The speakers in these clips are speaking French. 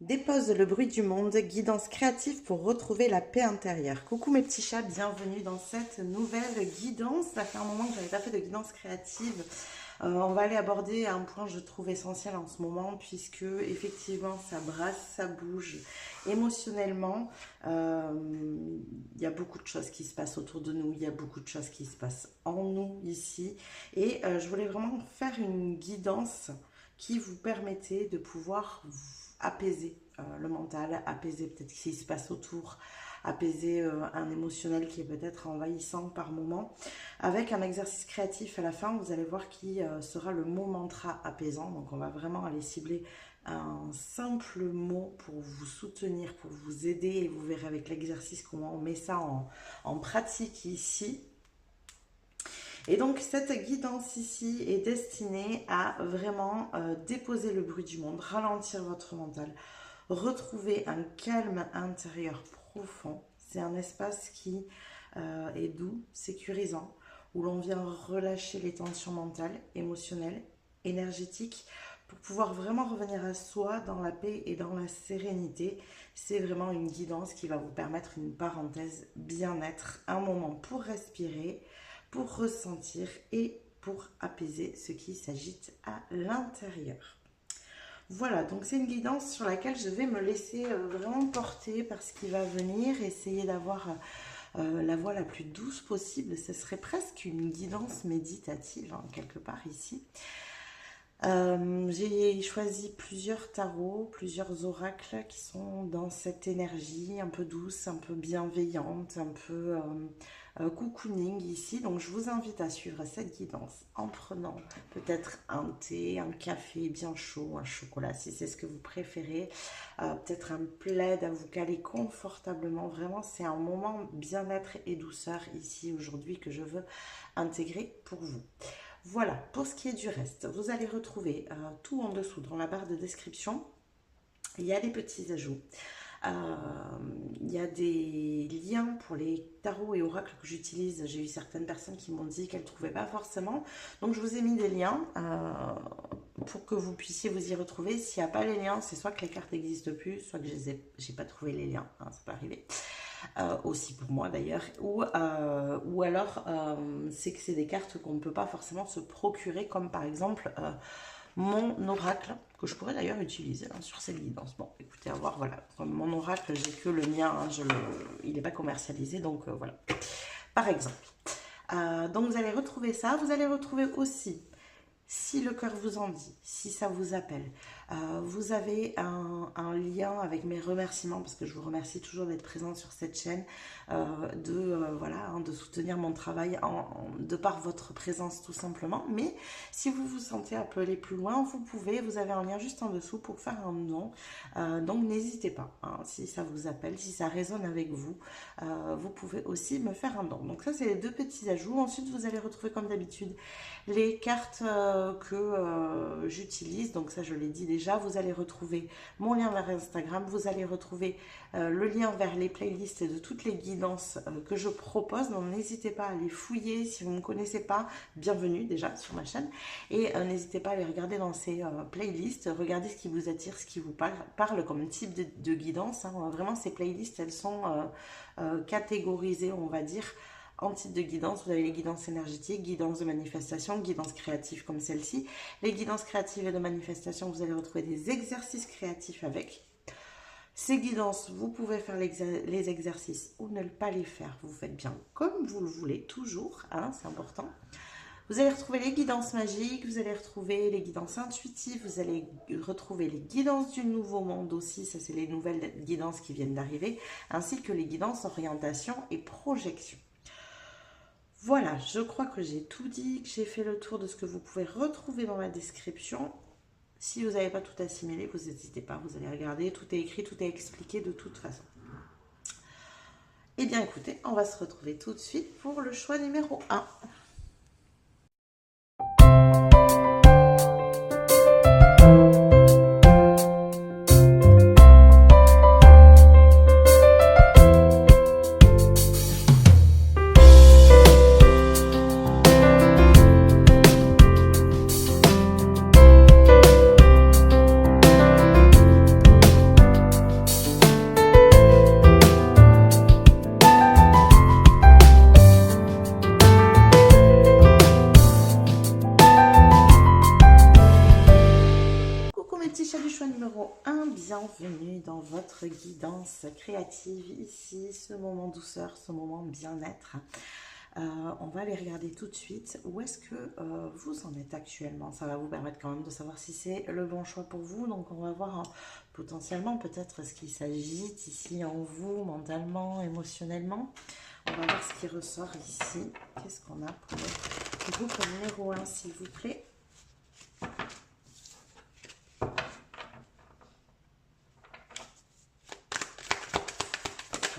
Dépose le bruit du monde, guidance créative pour retrouver la paix intérieure. Coucou mes petits chats, bienvenue dans cette nouvelle guidance. Ça fait un moment que je n'avais pas fait de guidance créative. On va aller aborder un point que je trouve essentiel en ce moment puisque effectivement ça brasse, ça bouge émotionnellement. Il y a beaucoup de choses qui se passent autour de nous, il y a beaucoup de choses qui se passent en nous ici. Et je voulais vraiment faire une guidance qui vous permettait de pouvoir apaiser le mental, apaiser peut-être ce qui se passe autour, apaiser un émotionnel qui est peut-être envahissant par moment. Avec un exercice créatif à la fin, vous allez voir qui sera le mot mantra apaisant. Donc on va vraiment aller cibler un simple mot pour vous soutenir, pour vous aider. Et vous verrez avec l'exercice comment on met ça en pratique ici. Et donc cette guidance ici est destinée à vraiment déposer le bruit du monde, ralentir votre mental, retrouver un calme intérieur profond. C'est un espace qui est doux, sécurisant, où l'on vient relâcher les tensions mentales, émotionnelles, énergétiques, pour pouvoir vraiment revenir à soi dans la paix et dans la sérénité. C'est vraiment une guidance qui va vous permettre une parenthèse bien-être, un moment pour respirer, pour ressentir et pour apaiser ce qui s'agite à l'intérieur. Voilà, donc c'est une guidance sur laquelle je vais me laisser vraiment porter par ce qui va venir, essayer d'avoir la voix la plus douce possible. Ce serait presque une guidance méditative, hein, quelque part ici. J'ai choisi plusieurs tarots, plusieurs oracles qui sont dans cette énergie un peu douce, un peu bienveillante, un peu cocooning ici. Donc je vous invite à suivre cette guidance en prenant peut-être un thé, un café bien chaud, un chocolat si c'est ce que vous préférez, peut-être un plaid à vous caler confortablement. Vraiment c'est un moment bien-être et douceur ici aujourd'hui que je veux intégrer pour vous. Voilà, pour ce qui est du reste, vous allez retrouver tout en dessous dans la barre de description. Il y a des petits ajouts. Il y a des liens pour les tarots et oracles que j'utilise. J'ai eu certaines personnes qui m'ont dit qu'elles ne trouvaient pas forcément. Donc je vous ai mis des liens pour que vous puissiez vous y retrouver. S'il n'y a pas les liens, c'est soit que les cartes n'existent plus, soit que je n'ai pas trouvé les liens. Hein, ça peut arriver. Aussi pour moi d'ailleurs, ou alors c'est que c'est des cartes qu'on ne peut pas forcément se procurer, comme par exemple mon oracle, que je pourrais d'ailleurs utiliser hein, sur cette guidance. Bon, écoutez, à voir, voilà, comme mon oracle, j'ai que le mien, hein, il n'est pas commercialisé, donc voilà, par exemple. Donc vous allez retrouver ça, vous allez retrouver aussi, si le cœur vous en dit, si ça vous appelle, vous avez un lien avec mes remerciements, parce que je vous remercie toujours d'être présente sur cette chaîne, voilà, hein, de soutenir mon travail de par votre présence tout simplement. Mais si vous vous sentez appelé plus loin, vous avez un lien juste en dessous pour faire un don. Donc n'hésitez pas, hein, si ça vous appelle, si ça résonne avec vous, vous pouvez aussi me faire un don. Donc ça c'est les deux petits ajouts. Ensuite vous allez retrouver comme d'habitude les cartes que j'utilise, donc ça je l'ai dit déjà. Vous allez retrouver mon lien vers Instagram, vous allez retrouver le lien vers les playlists de toutes les guidances que je propose, donc n'hésitez pas à les fouiller. Si vous ne me connaissez pas, bienvenue déjà sur ma chaîne, et n'hésitez pas à les regarder dans ces playlists, regardez ce qui vous attire, ce qui vous parle comme type de guidance, hein. Vraiment ces playlists elles sont catégorisées, on va dire, en type de guidance. Vous avez les guidances énergétiques, guidances de manifestation, guidances créatives comme celle-ci. Les guidances créatives et de manifestation, vous allez retrouver des exercices créatifs avec. Ces guidances, vous pouvez faire les exercices ou ne pas les faire. Vous faites bien comme vous le voulez, toujours, hein, c'est important. Vous allez retrouver les guidances magiques, vous allez retrouver les guidances intuitives, vous allez retrouver les guidances du nouveau monde aussi, ça c'est les nouvelles guidances qui viennent d'arriver, ainsi que les guidances orientation et projection. Voilà, je crois que j'ai tout dit, que j'ai fait le tour de ce que vous pouvez retrouver dans la description. Si vous n'avez pas tout assimilé, vous n'hésitez pas, vous allez regarder, tout est écrit, tout est expliqué de toute façon. Eh bien écoutez, on va se retrouver tout de suite pour le choix numéro 1. choix numéro 1, bienvenue dans votre guidance créative. Ici, ce moment douceur, ce moment bien-être. On va aller regarder tout de suite où est-ce que vous en êtes actuellement. Ça va vous permettre quand même de savoir si c'est le bon choix pour vous. Donc on va voir potentiellement peut-être ce qui s'agite ici en vous, mentalement, émotionnellement. On va voir ce qui ressort ici. Qu'est-ce qu'on a pour le groupe numéro 1, s'il vous plaît?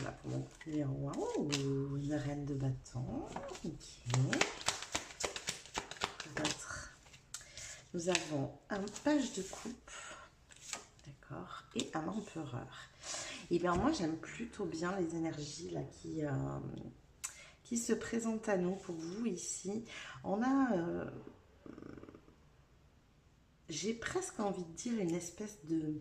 Voilà pour mon numéro 1. Oh, une reine de bâton. Ok. Nous avons un page de coupe. D'accord. Et un empereur. Et bien moi j'aime plutôt bien les énergies là qui se présentent à nous pour vous ici. On a, j'ai presque envie de dire une espèce de,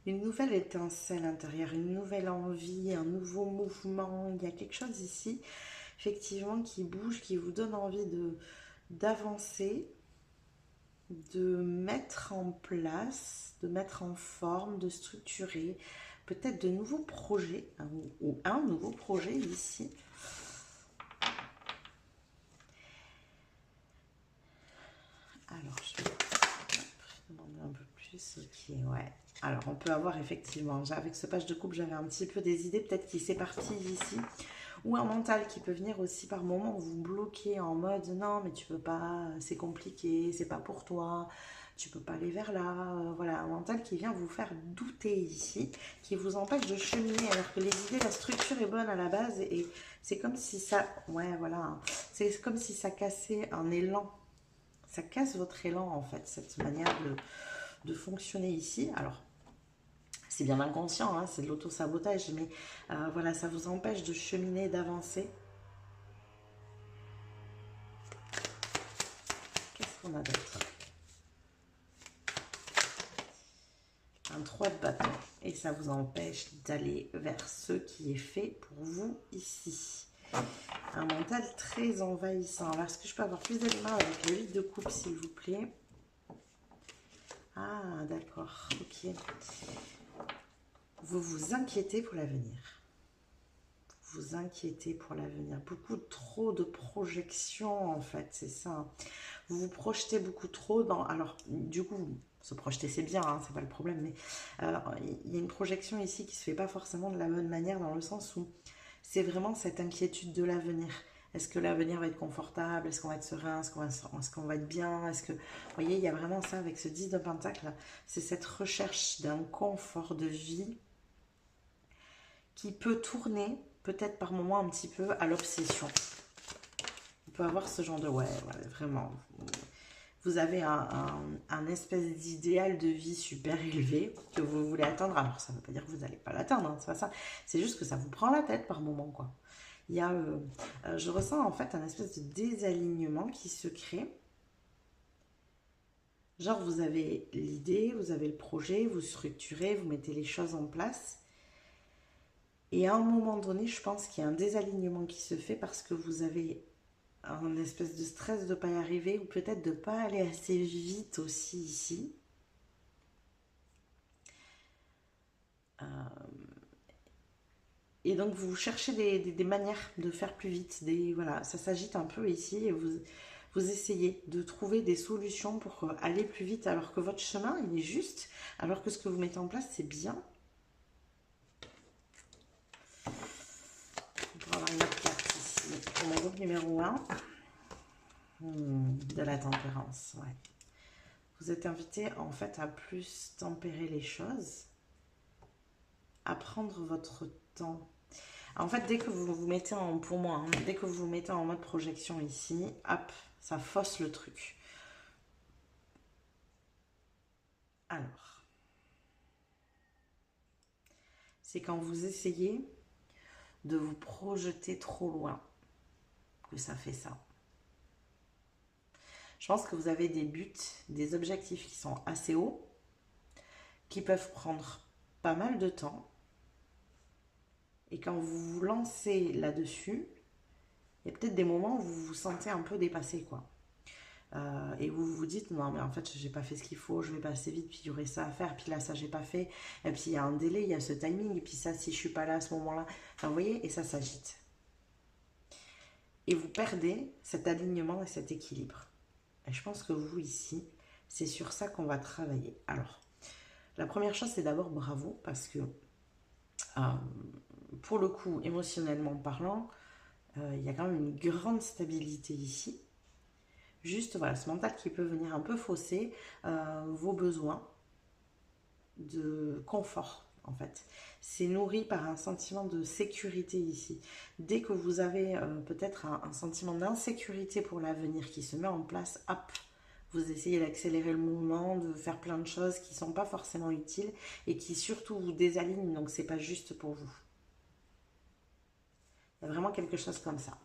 une nouvelle étincelle intérieure, une nouvelle envie, un nouveau mouvement. Il y a quelque chose ici, effectivement, qui bouge, qui vous donne envie d'avancer, de mettre en place, de mettre en forme, de structurer, peut-être de nouveaux projets, ou un nouveau projet ici. Alors, je vais demander un peu plus. Ok, ouais. Alors, on peut avoir effectivement, avec ce page de coupe, j'avais un petit peu des idées, peut-être qui s'est parti ici. Ou un mental qui peut venir aussi par moments vous bloquer en mode non, mais tu peux pas, c'est compliqué, c'est pas pour toi, tu peux pas aller vers là. Voilà, un mental qui vient vous faire douter ici, qui vous empêche de cheminer, alors que les idées, la structure est bonne à la base et c'est comme si ça, ouais, voilà, c'est comme si ça cassait un élan. Ça casse votre élan en fait, cette manière de fonctionner ici. Alors, c'est bien inconscient, hein, c'est de l'auto-sabotage, mais voilà, ça vous empêche de cheminer, d'avancer. Qu'est-ce qu'on a d'autre? Un 3 de bâton, et ça vous empêche d'aller vers ce qui est fait pour vous ici. Un mental très envahissant. Alors, est-ce que je peux avoir plus d'éléments avec le 8 de coupe, s'il vous plaît? Ah, d'accord, ok. Vous vous inquiétez pour l'avenir. Vous inquiétez pour l'avenir. Beaucoup trop de projections, en fait, c'est ça. Vous vous projetez beaucoup trop dans... Alors, du coup, se projeter, c'est bien, hein, c'est pas le problème, mais il y a une projection ici qui se fait pas forcément de la bonne manière, dans le sens où c'est vraiment cette inquiétude de l'avenir. Est-ce que l'avenir va être confortable? Est-ce qu'on va être serein? Est-ce qu'on va être bien? Est-ce que... Vous voyez, il y a vraiment ça avec ce 10 de Pentacle. C'est cette recherche d'un confort de vie qui peut tourner, peut-être par moments un petit peu, à l'obsession. On peut avoir ce genre de... Ouais, vraiment. Vous avez un espèce d'idéal de vie super élevé que vous voulez atteindre. Alors, ça ne veut pas dire que vous n'allez pas l'atteindre, hein, c'est pas ça. C'est juste que ça vous prend la tête par moments, quoi. Il y a, je ressens en fait un espèce de désalignement qui se crée. Genre, vous avez l'idée, vous avez le projet, vous structurez, vous mettez les choses en place. Et à un moment donné, je pense qu'il y a un désalignement qui se fait parce que vous avez un espèce de stress de ne pas y arriver ou peut-être de ne pas aller assez vite aussi ici. Et donc, vous cherchez des manières de faire plus vite. Voilà, ça s'agite un peu ici et vous essayez de trouver des solutions pour aller plus vite alors que votre chemin, il est juste, alors que ce que vous mettez en place, c'est bien. On va avoir une autre carte ici pour mon groupe numéro 1. De la tempérance, ouais. Vous êtes invité en fait à plus tempérer les choses, à prendre votre temps. En fait, dès que vous vous mettez en, pour moi, hein, dès que vous vous mettez en mode projection ici, hop, ça fausse le truc. Alors, c'est quand vous essayez de vous projeter trop loin que ça fait ça. Je pense que vous avez des buts, des objectifs qui sont assez hauts, qui peuvent prendre pas mal de temps. Et quand vous vous lancez là-dessus, il y a peut-être des moments où vous vous sentez un peu dépassé, quoi. et vous vous dites non mais en fait j'ai pas fait ce qu'il faut, je vais pas assez vite, puis il y aurait ça à faire, puis là ça j'ai pas fait, et puis il y a un délai, il y a ce timing, et puis ça si je suis pas là à ce moment-là, enfin vous voyez, et ça s'agite. Et vous perdez cet alignement et cet équilibre. Et je pense que vous ici, c'est sur ça qu'on va travailler. Alors, la première chose c'est d'abord bravo, parce que euh, pour le coup, émotionnellement parlant, il y a quand même une grande stabilité ici. Juste, voilà, ce mental qui peut venir un peu fausser vos besoins de confort, en fait. C'est nourri par un sentiment de sécurité ici. Dès que vous avez peut-être un sentiment d'insécurité pour l'avenir qui se met en place, hop, vous essayez d'accélérer le mouvement, de faire plein de choses qui ne sont pas forcément utiles et qui surtout vous désalignent, donc c'est pas juste pour vous. Il y a vraiment quelque chose comme ça.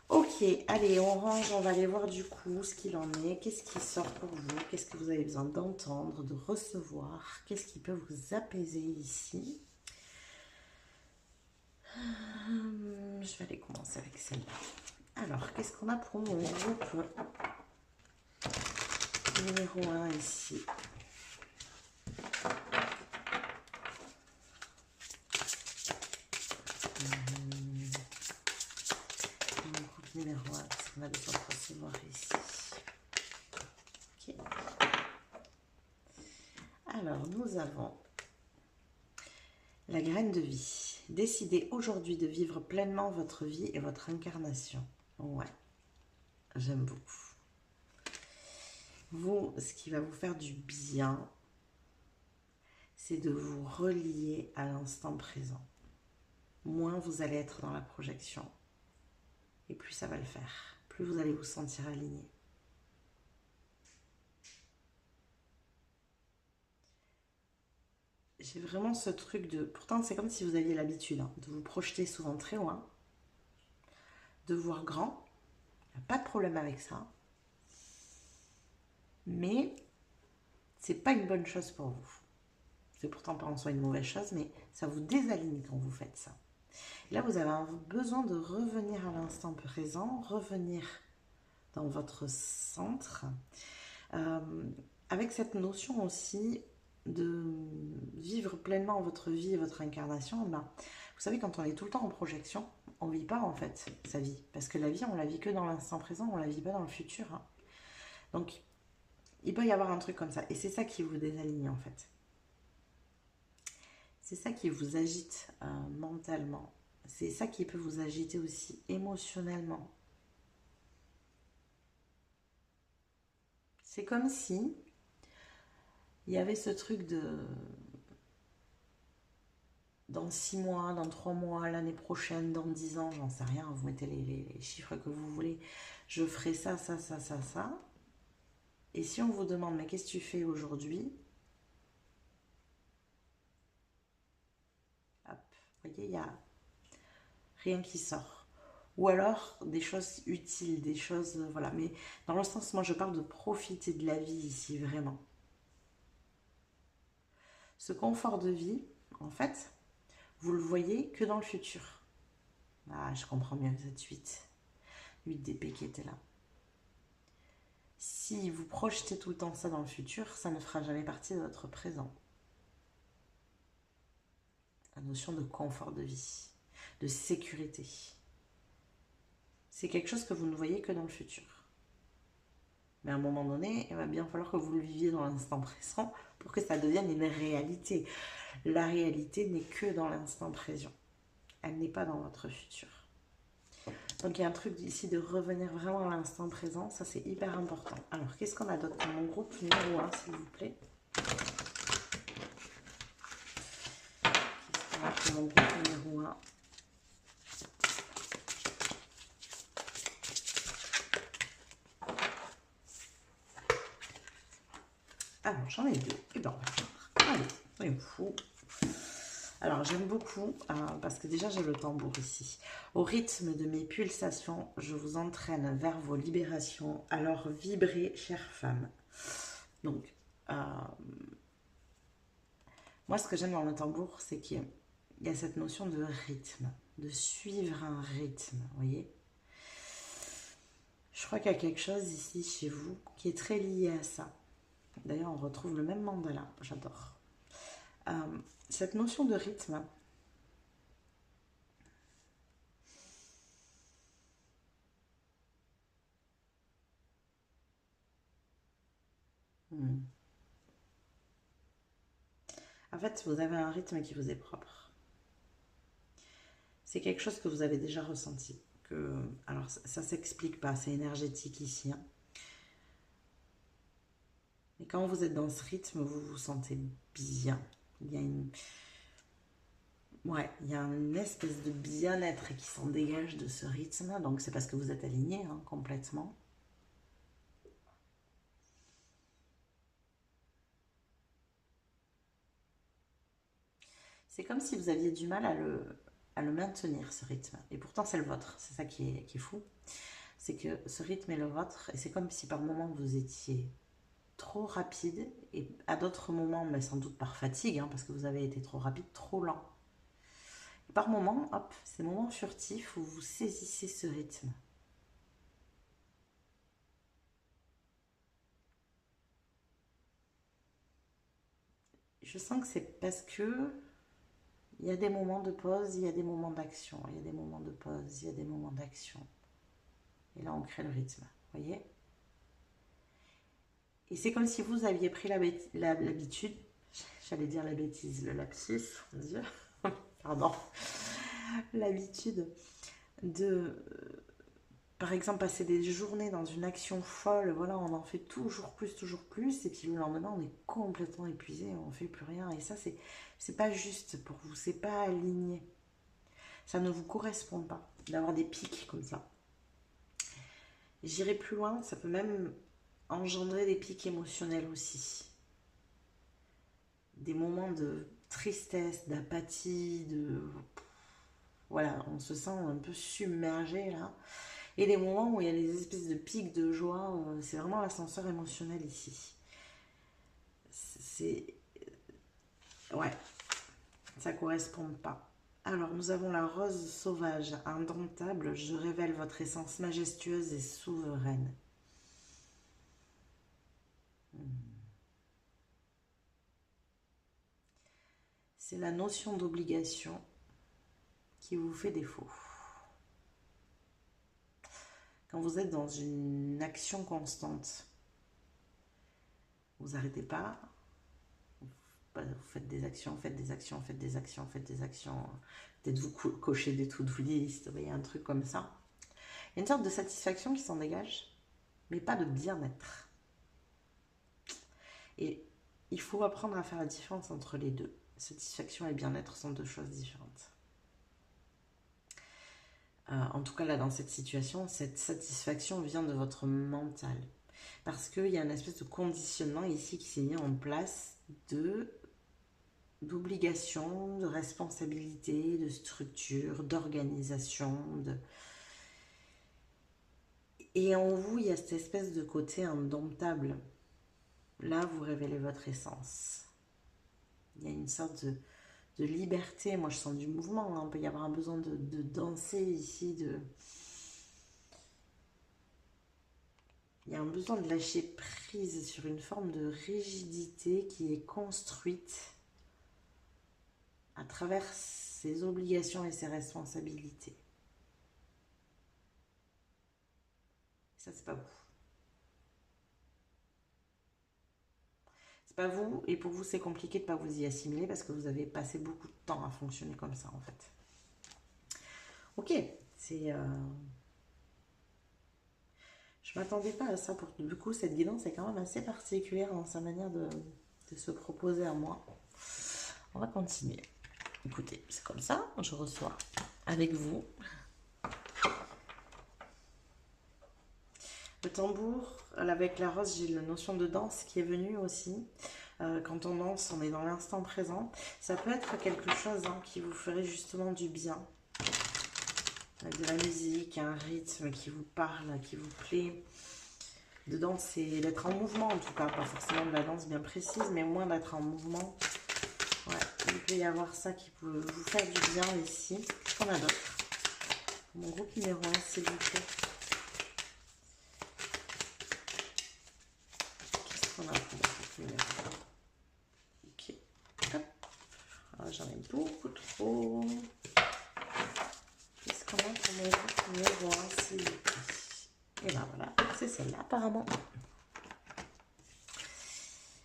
Ok, allez, on range, on va aller voir du coup ce qu'il en est, qu'est-ce qui sort pour vous, qu'est-ce que vous avez besoin d'entendre, de recevoir, qu'est-ce qui peut vous apaiser ici. Je vais aller commencer avec celle-là. Alors, qu'est-ce qu'on a pour mon groupe numéro 1 ici? Numéro 1, qu'est-ce qu'on a besoin de recevoir ici? Ok. Alors, nous avons la graine de vie. Décidez aujourd'hui de vivre pleinement votre vie et votre incarnation. Ouais, j'aime beaucoup. Vous, ce qui va vous faire du bien, c'est de vous relier à l'instant présent. Moins vous allez être dans la projection, et plus ça va le faire. Plus vous allez vous sentir aligné. J'ai vraiment ce truc de... Pourtant, c'est comme si vous aviez l'habitude de vous projeter souvent très loin, de voir grand. Il n'y a pas de problème avec ça. Mais c'est pas une bonne chose pour vous. C'est pourtant pas en soi une mauvaise chose, mais ça vous déaligne quand vous faites ça. Et là, vous avez un besoin de revenir à l'instant présent, revenir dans votre centre, avec cette notion aussi de vivre pleinement votre vie et votre incarnation. Ben, vous savez, quand on est tout le temps en projection, on ne vit pas en fait sa vie. Parce que la vie, on la vit que dans l'instant présent, on la vit pas dans le futur. Hein. Donc, il peut y avoir un truc comme ça. Et c'est ça qui vous désaligne en fait. C'est ça qui vous agite mentalement. C'est ça qui peut vous agiter aussi émotionnellement. C'est comme si il y avait ce truc de dans 6 mois, dans 3 mois, l'année prochaine, dans 10 ans, j'en sais rien, vous mettez les chiffres que vous voulez, je ferai ça, ça, ça, ça, ça. Et si on vous demande, mais qu'est-ce que tu fais aujourd'hui? Hop, vous voyez, il n'y a rien qui sort. Ou alors des choses utiles, des choses, voilà. Mais dans le sens, moi je parle de profiter de la vie ici, vraiment. Ce confort de vie, en fait, vous le voyez que dans le futur. Ah, je comprends bien cette 8. 8 d'épée qui était là. Si vous projetez tout le temps ça dans le futur, ça ne fera jamais partie de votre présent. La notion de confort de vie, de sécurité. C'est quelque chose que vous ne voyez que dans le futur. Mais à un moment donné, il va bien falloir que vous le viviez dans l'instant présent pour que ça devienne une réalité. La réalité n'est que dans l'instant présent. Elle n'est pas dans votre futur. Donc il y a un truc ici de revenir vraiment à l'instant présent. Ça, c'est hyper important. Alors, qu'est-ce qu'on a d'autre dans mon groupe numéro 1, s'il vous plaît? Qu'est-ce qu'on a pour mon groupe numéro 1? Alors, j'en ai deux. Et bien, on va faire. Allez, soyons fous. Alors, j'aime beaucoup, parce que déjà, j'ai le tambour ici. Au rythme de mes pulsations, je vous entraîne vers vos libérations. Alors, vibrez, chère femme. Donc, moi, ce que j'aime dans le tambour, c'est qu'il y a cette notion de rythme, de suivre un rythme, vous voyez. Je crois qu'il y a quelque chose ici chez vous qui est très lié à ça. D'ailleurs, on retrouve le même mandala, j'adore. Cette notion de rythme, en fait, vous avez un rythme qui vous est propre. C'est quelque chose que vous avez déjà ressenti. Alors, ça ne s'explique pas, c'est énergétique ici. Hein. Et quand vous êtes dans ce rythme, vous vous sentez bien. Il y a il y a une espèce de bien-être qui s'en dégage de ce rythme. Donc, c'est parce que vous êtes aligné complètement. C'est comme si vous aviez du mal à le maintenir, ce rythme. Et pourtant, c'est le vôtre. C'est ça qui est fou. C'est que ce rythme est le vôtre. Et c'est comme si par moments, vous étiez trop rapide. Et à d'autres moments, mais sans doute par fatigue, parce que vous avez été trop rapide, trop lent. Et par moments, hop, ces moments furtifs où vous saisissez ce rythme. Je sens que c'est parce que il y a des moments de pause, il y a des moments d'action, il y a des moments de pause, il y a des moments d'action. Et là, on crée le rythme, vous voyez? Et c'est comme si vous aviez pris l'habitude, j'allais dire la bêtise, le lapsus, mon Dieu, pardon, l'habitude de, par exemple, passer des journées dans une action folle, voilà, on en fait toujours plus, et puis le lendemain, on est complètement épuisé, on ne fait plus rien. Et ça, c'est pas juste pour vous, c'est pas aligné. Ça ne vous correspond pas d'avoir des pics comme ça. J'irai plus loin, ça peut même engendrer des pics émotionnels aussi. Des moments de tristesse, d'apathie, voilà, on se sent un peu submergé là. Et des moments où il y a des espèces de pics de joie, c'est vraiment l'ascenseur émotionnel ici. C'est... Ouais, ça ne correspond pas. Alors, nous avons la rose sauvage, indomptable, je révèle votre essence majestueuse et souveraine. C'est la notion d'obligation qui vous fait défaut. Quand vous êtes dans une action constante, vous n'arrêtez pas, vous faites des actions, faites des actions, faites des actions, faites des actions, peut-être vous cochez des to-do list, vous voyez, un truc comme ça. Il y a une sorte de satisfaction qui s'en dégage, mais pas de bien-être. Et il faut apprendre à faire la différence entre les deux. Satisfaction et bien-être sont deux choses différentes. En tout cas, là, dans cette situation, cette satisfaction vient de votre mental. Parce qu'il y a une espèce de conditionnement ici qui s'est mis en place d'obligation, de responsabilité, de structure, d'organisation. Et en vous, il y a cette espèce de côté indomptable. Là, vous révélez votre essence. Il y a une sorte de liberté. Moi, je sens du mouvement. Il peut y avoir un besoin de danser ici. Il y a un besoin de lâcher prise sur une forme de rigidité qui est construite à travers ses obligations et ses responsabilités. Ça, c'est pas vous. C'est pas vous, et pour vous, c'est compliqué de ne pas vous y assimiler parce que vous avez passé beaucoup de temps à fonctionner comme ça, en fait. Ok, c'est... Je m'attendais pas à ça. Du coup, cette guidance est quand même assez particulière dans sa manière de se proposer à moi. On va continuer. Écoutez, c'est comme ça, je reçois avec vous le tambour. Avec la rose, j'ai la notion de danse qui est venue aussi. Quand on danse, on est dans l'instant présent. Ça peut être quelque chose qui vous ferait justement du bien. Avec de la musique, un rythme qui vous parle, qui vous plaît. De danser, d'être en mouvement en tout cas, pas forcément de la danse bien précise, mais au moins d'être en mouvement. Ouais, il peut y avoir ça qui peut vous faire du bien ici. Qu'est-ce qu'on a d'autre? Mon groupe numéro 1, s'il vous plaît. Qu'est-ce qu'on a pour ok. Hop. Ah, j'en ai beaucoup trop. Qu'est-ce qu'on a pour mon miroir, s'il vous plaît? Et ben voilà, c'est celle-là apparemment.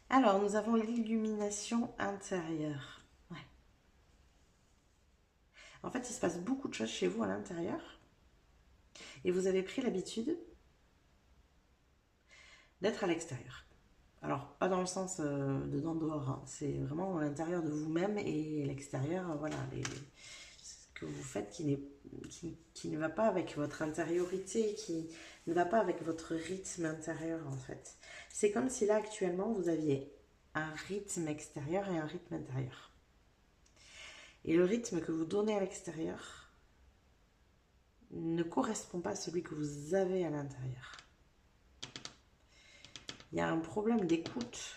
Alors, nous avons l'illumination intérieure. Ouais. En fait, il se passe beaucoup de choses chez vous à l'intérieur. Et vous avez pris l'habitude d'être à l'extérieur. Alors, pas dans le sens dedans, dehors. Hein. C'est vraiment à l'intérieur de vous-même et l'extérieur, voilà, ce que vous faites qui ne va pas avec votre intériorité, qui ne va pas avec votre rythme intérieur, en fait. C'est comme si là, actuellement, vous aviez un rythme extérieur et un rythme intérieur. Et le rythme que vous donnez à l'extérieur ne correspond pas à celui que vous avez à l'intérieur. Il y a un problème d'écoute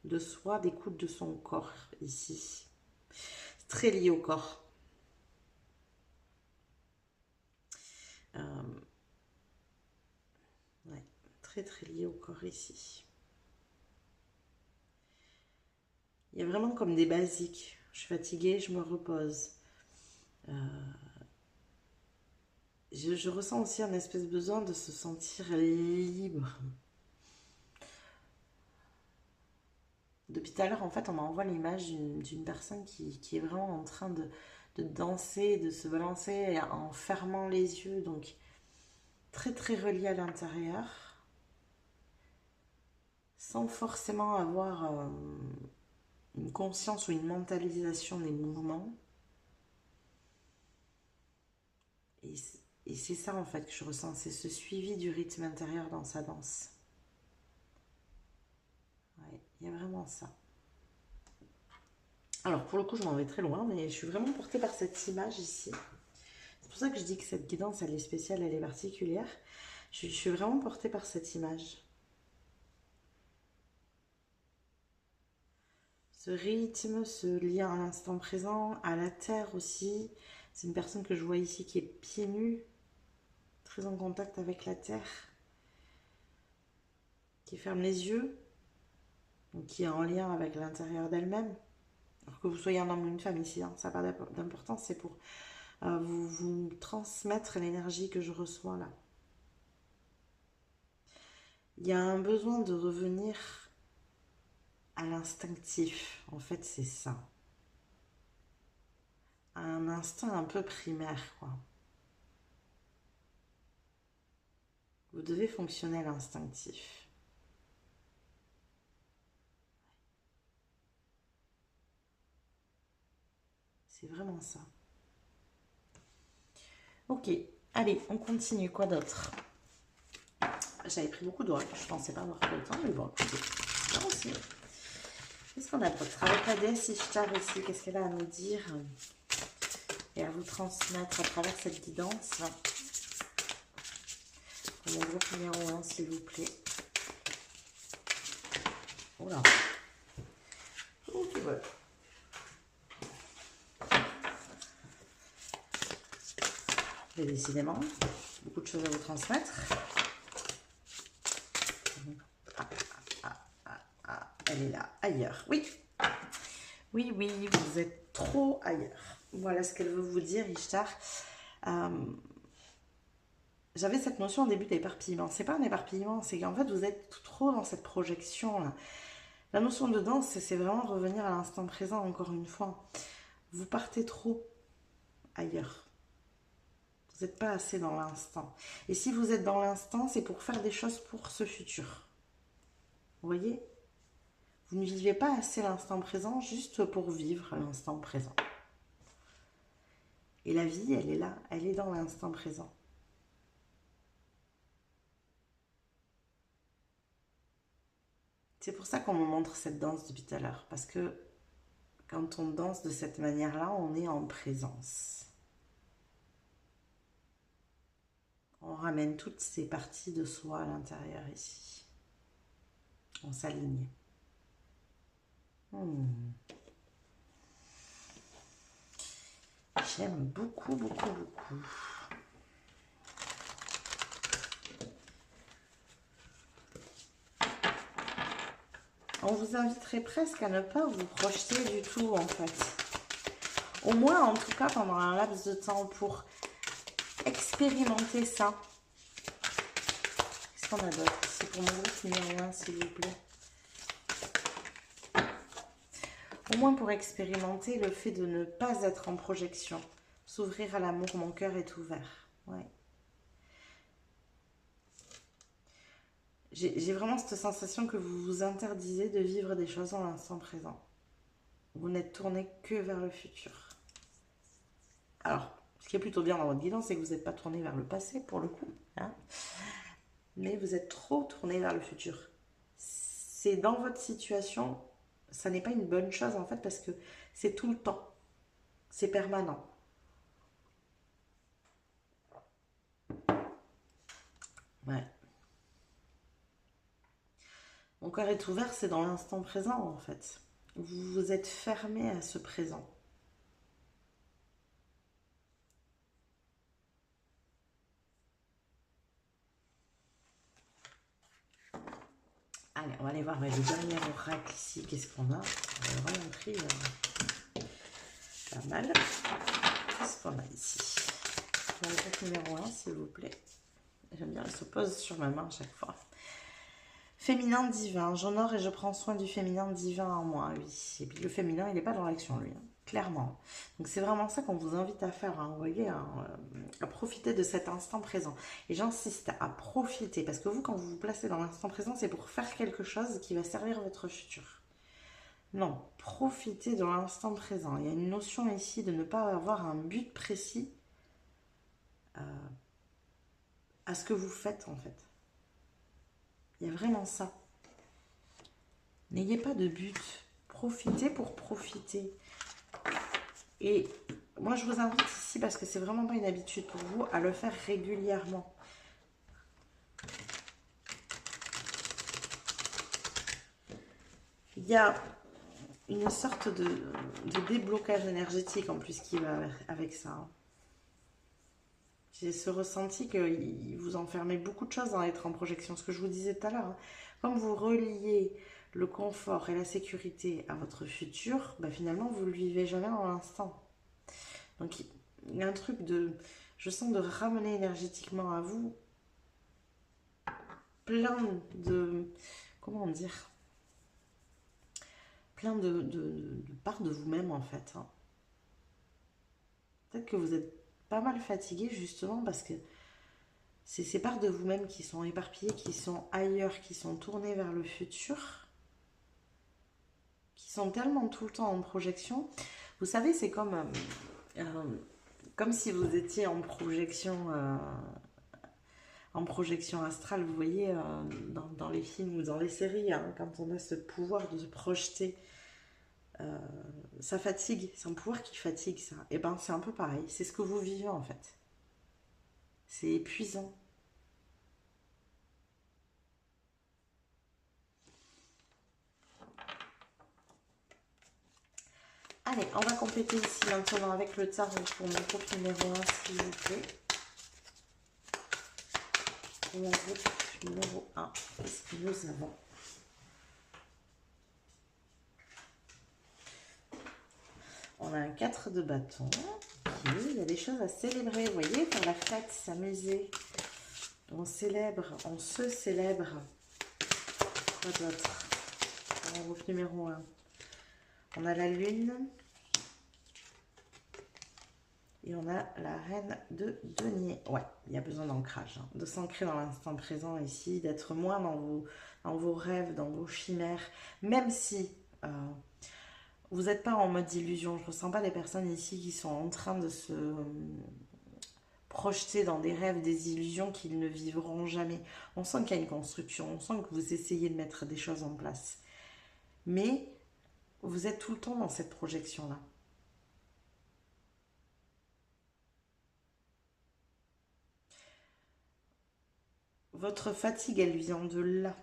de soi, d'écoute de son corps ici. C'est très lié au corps. Ouais, très très lié au corps ici. Il y a vraiment comme des basiques. Je suis fatiguée, je me repose. Je ressens aussi un espèce de besoin de se sentir libre. Depuis tout à l'heure, en fait, on m'envoie l'image d'une personne qui est vraiment en train de danser, de se balancer en fermant les yeux. Donc, très très relié à l'intérieur. Sans forcément avoir une conscience ou une mentalisation des mouvements. Et c'est ça en fait que je ressens, c'est ce suivi du rythme intérieur dans sa danse. Ouais, il y a vraiment ça. Alors pour le coup je m'en vais très loin, mais je suis vraiment portée par cette image ici. C'est pour ça que je dis que cette guidance elle est spéciale, elle est particulière. Je suis vraiment portée par cette image. Ce rythme, ce lien à l'instant présent, à la terre aussi. C'est une personne que je vois ici qui est pieds nus, très en contact avec la terre, qui ferme les yeux, donc qui est en lien avec l'intérieur d'elle-même. Alors que vous soyez un homme ou une femme ici, hein, ça n'a pas d'importance, c'est pour vous transmettre l'énergie que je reçois là. Il y a un besoin de revenir à l'instinctif, en fait c'est ça. À un instinct un peu primaire, quoi. Vous devez fonctionner à l'instinctif. C'est vraiment ça. Ok, allez, on continue. Quoi d'autre? J'avais pris beaucoup d'oracle, je pensais pas avoir trop le temps, mais bon, écoutez, c'est bien aussi. Qu'est-ce qu'on a d'autre? Avec la déesse Ishtar ici, qu'est-ce qu'elle a à nous dire et à vous transmettre à travers cette guidance? Pour mon groupe numéro 1, s'il vous plaît. Oula. Ok, voilà. Et décidément, beaucoup de choses à vous transmettre. Elle est là, ailleurs. Oui. Oui, oui, vous êtes trop ailleurs. Voilà ce qu'elle veut vous dire, Ishtar. J'avais cette notion au début d'éparpillement. C'est pas un éparpillement, c'est qu'en fait, vous êtes trop dans cette projection-là. La notion de danse, c'est vraiment revenir à l'instant présent, encore une fois. Vous partez trop ailleurs. Vous n'êtes pas assez dans l'instant. Et si vous êtes dans l'instant, c'est pour faire des choses pour ce futur. Vous voyez? Vous ne vivez pas assez l'instant présent juste pour vivre l'instant présent. Et la vie, elle est là, elle est dans l'instant présent. C'est pour ça qu'on me montre cette danse depuis tout à l'heure. Parce que quand on danse de cette manière-là, on est en présence. On ramène toutes ces parties de soi à l'intérieur ici. On s'aligne. J'aime beaucoup, beaucoup, beaucoup. on vous inviterait presque à ne pas vous projeter du tout, en fait. Au moins, en tout cas, pendant un laps de temps pour expérimenter ça. Qu'est-ce qu'on a d'autre? C'est pour mon groupe numéro 1, s'il vous plaît. Au moins pour expérimenter le fait de ne pas être en projection. S'ouvrir à l'amour, mon cœur est ouvert. Ouais. J'ai vraiment cette sensation que vous vous interdisez de vivre des choses dans l'instant présent. Vous n'êtes tourné que vers le futur. Alors, ce qui est plutôt bien dans votre guidance, c'est que vous n'êtes pas tourné vers le passé, pour le coup. Hein, mais vous êtes trop tourné vers le futur. C'est dans votre situation, ça n'est pas une bonne chose, en fait, parce que c'est tout le temps. C'est permanent. Ouais. Mon cœur est ouvert, c'est dans l'instant présent, en fait. Vous vous êtes fermé à ce présent. Allez, on va aller voir le dernier oracle ici. Qu'est-ce qu'on a? On a vraiment pris pas mal. Qu'est-ce qu'on a ici? L'oracle numéro 1, s'il vous plaît. J'aime bien, elle se pose sur ma main à chaque fois. Féminin divin. J'honore et je prends soin du féminin divin en moi, oui. Et puis le féminin, il n'est pas dans l'action, lui. Hein, clairement. Donc c'est vraiment ça qu'on vous invite à faire. Hein, vous voyez, hein, à profiter de cet instant présent. Et j'insiste à profiter. Parce que vous, quand vous vous placez dans l'instant présent, c'est pour faire quelque chose qui va servir votre futur. Non, profitez de l'instant présent. Il y a une notion ici de ne pas avoir un but précis à ce que vous faites, en fait. Il y a vraiment ça. N'ayez pas de but. Profitez pour profiter. Et moi, je vous invite ici, parce que c'est vraiment pas une habitude pour vous, à le faire régulièrement. Il y a une sorte de déblocage énergétique en plus qui va avec ça. Hein. J'ai ce ressenti que vous enfermez beaucoup de choses dans être en projection. Ce que je vous disais tout à l'heure. Hein. Comme vous reliez le confort et la sécurité à votre futur, bah finalement, vous ne le vivez jamais dans l'instant. Donc, il y a un truc de... Je sens de ramener énergétiquement à vous plein de... Comment dire? Plein de parts de vous-même, en fait. Hein. Peut-être que vous êtes pas mal fatigué, justement, parce que c'est ces parts de vous-même qui sont éparpillées, qui sont ailleurs, qui sont tournées vers le futur, qui sont tellement tout le temps en projection. Vous savez, c'est comme si vous étiez en projection astrale, vous voyez, dans les films ou dans les séries, hein, quand on a ce pouvoir de se projeter, ça fatigue, c'est un pouvoir qui fatigue, ça. Et ben c'est un peu pareil, c'est ce que vous vivez en fait. C'est épuisant. Allez, on va compléter ici maintenant avec le tarot pour mon groupe numéro 1, s'il vous plaît. Pour mon groupe numéro 1, qu'est-ce que nous avons? On a un 4 de bâton. Il y a des choses à célébrer, vous voyez, faire la fête, s'amuser. On célèbre, on se célèbre. Quoi d'autre? Mon groupe numéro 1. On a la lune. Et on a la reine de denier. Ouais, il y a besoin d'ancrage, hein, de s'ancrer dans l'instant présent ici, d'être moins dans vos rêves, dans vos chimères. Même si vous n'êtes pas en mode illusion. Je ne ressens pas des personnes ici qui sont en train de se projeter dans des rêves, des illusions qu'ils ne vivront jamais. On sent qu'il y a une construction, on sent que vous essayez de mettre des choses en place. Mais vous êtes tout le temps dans cette projection-là. Votre fatigue, elle vient de là.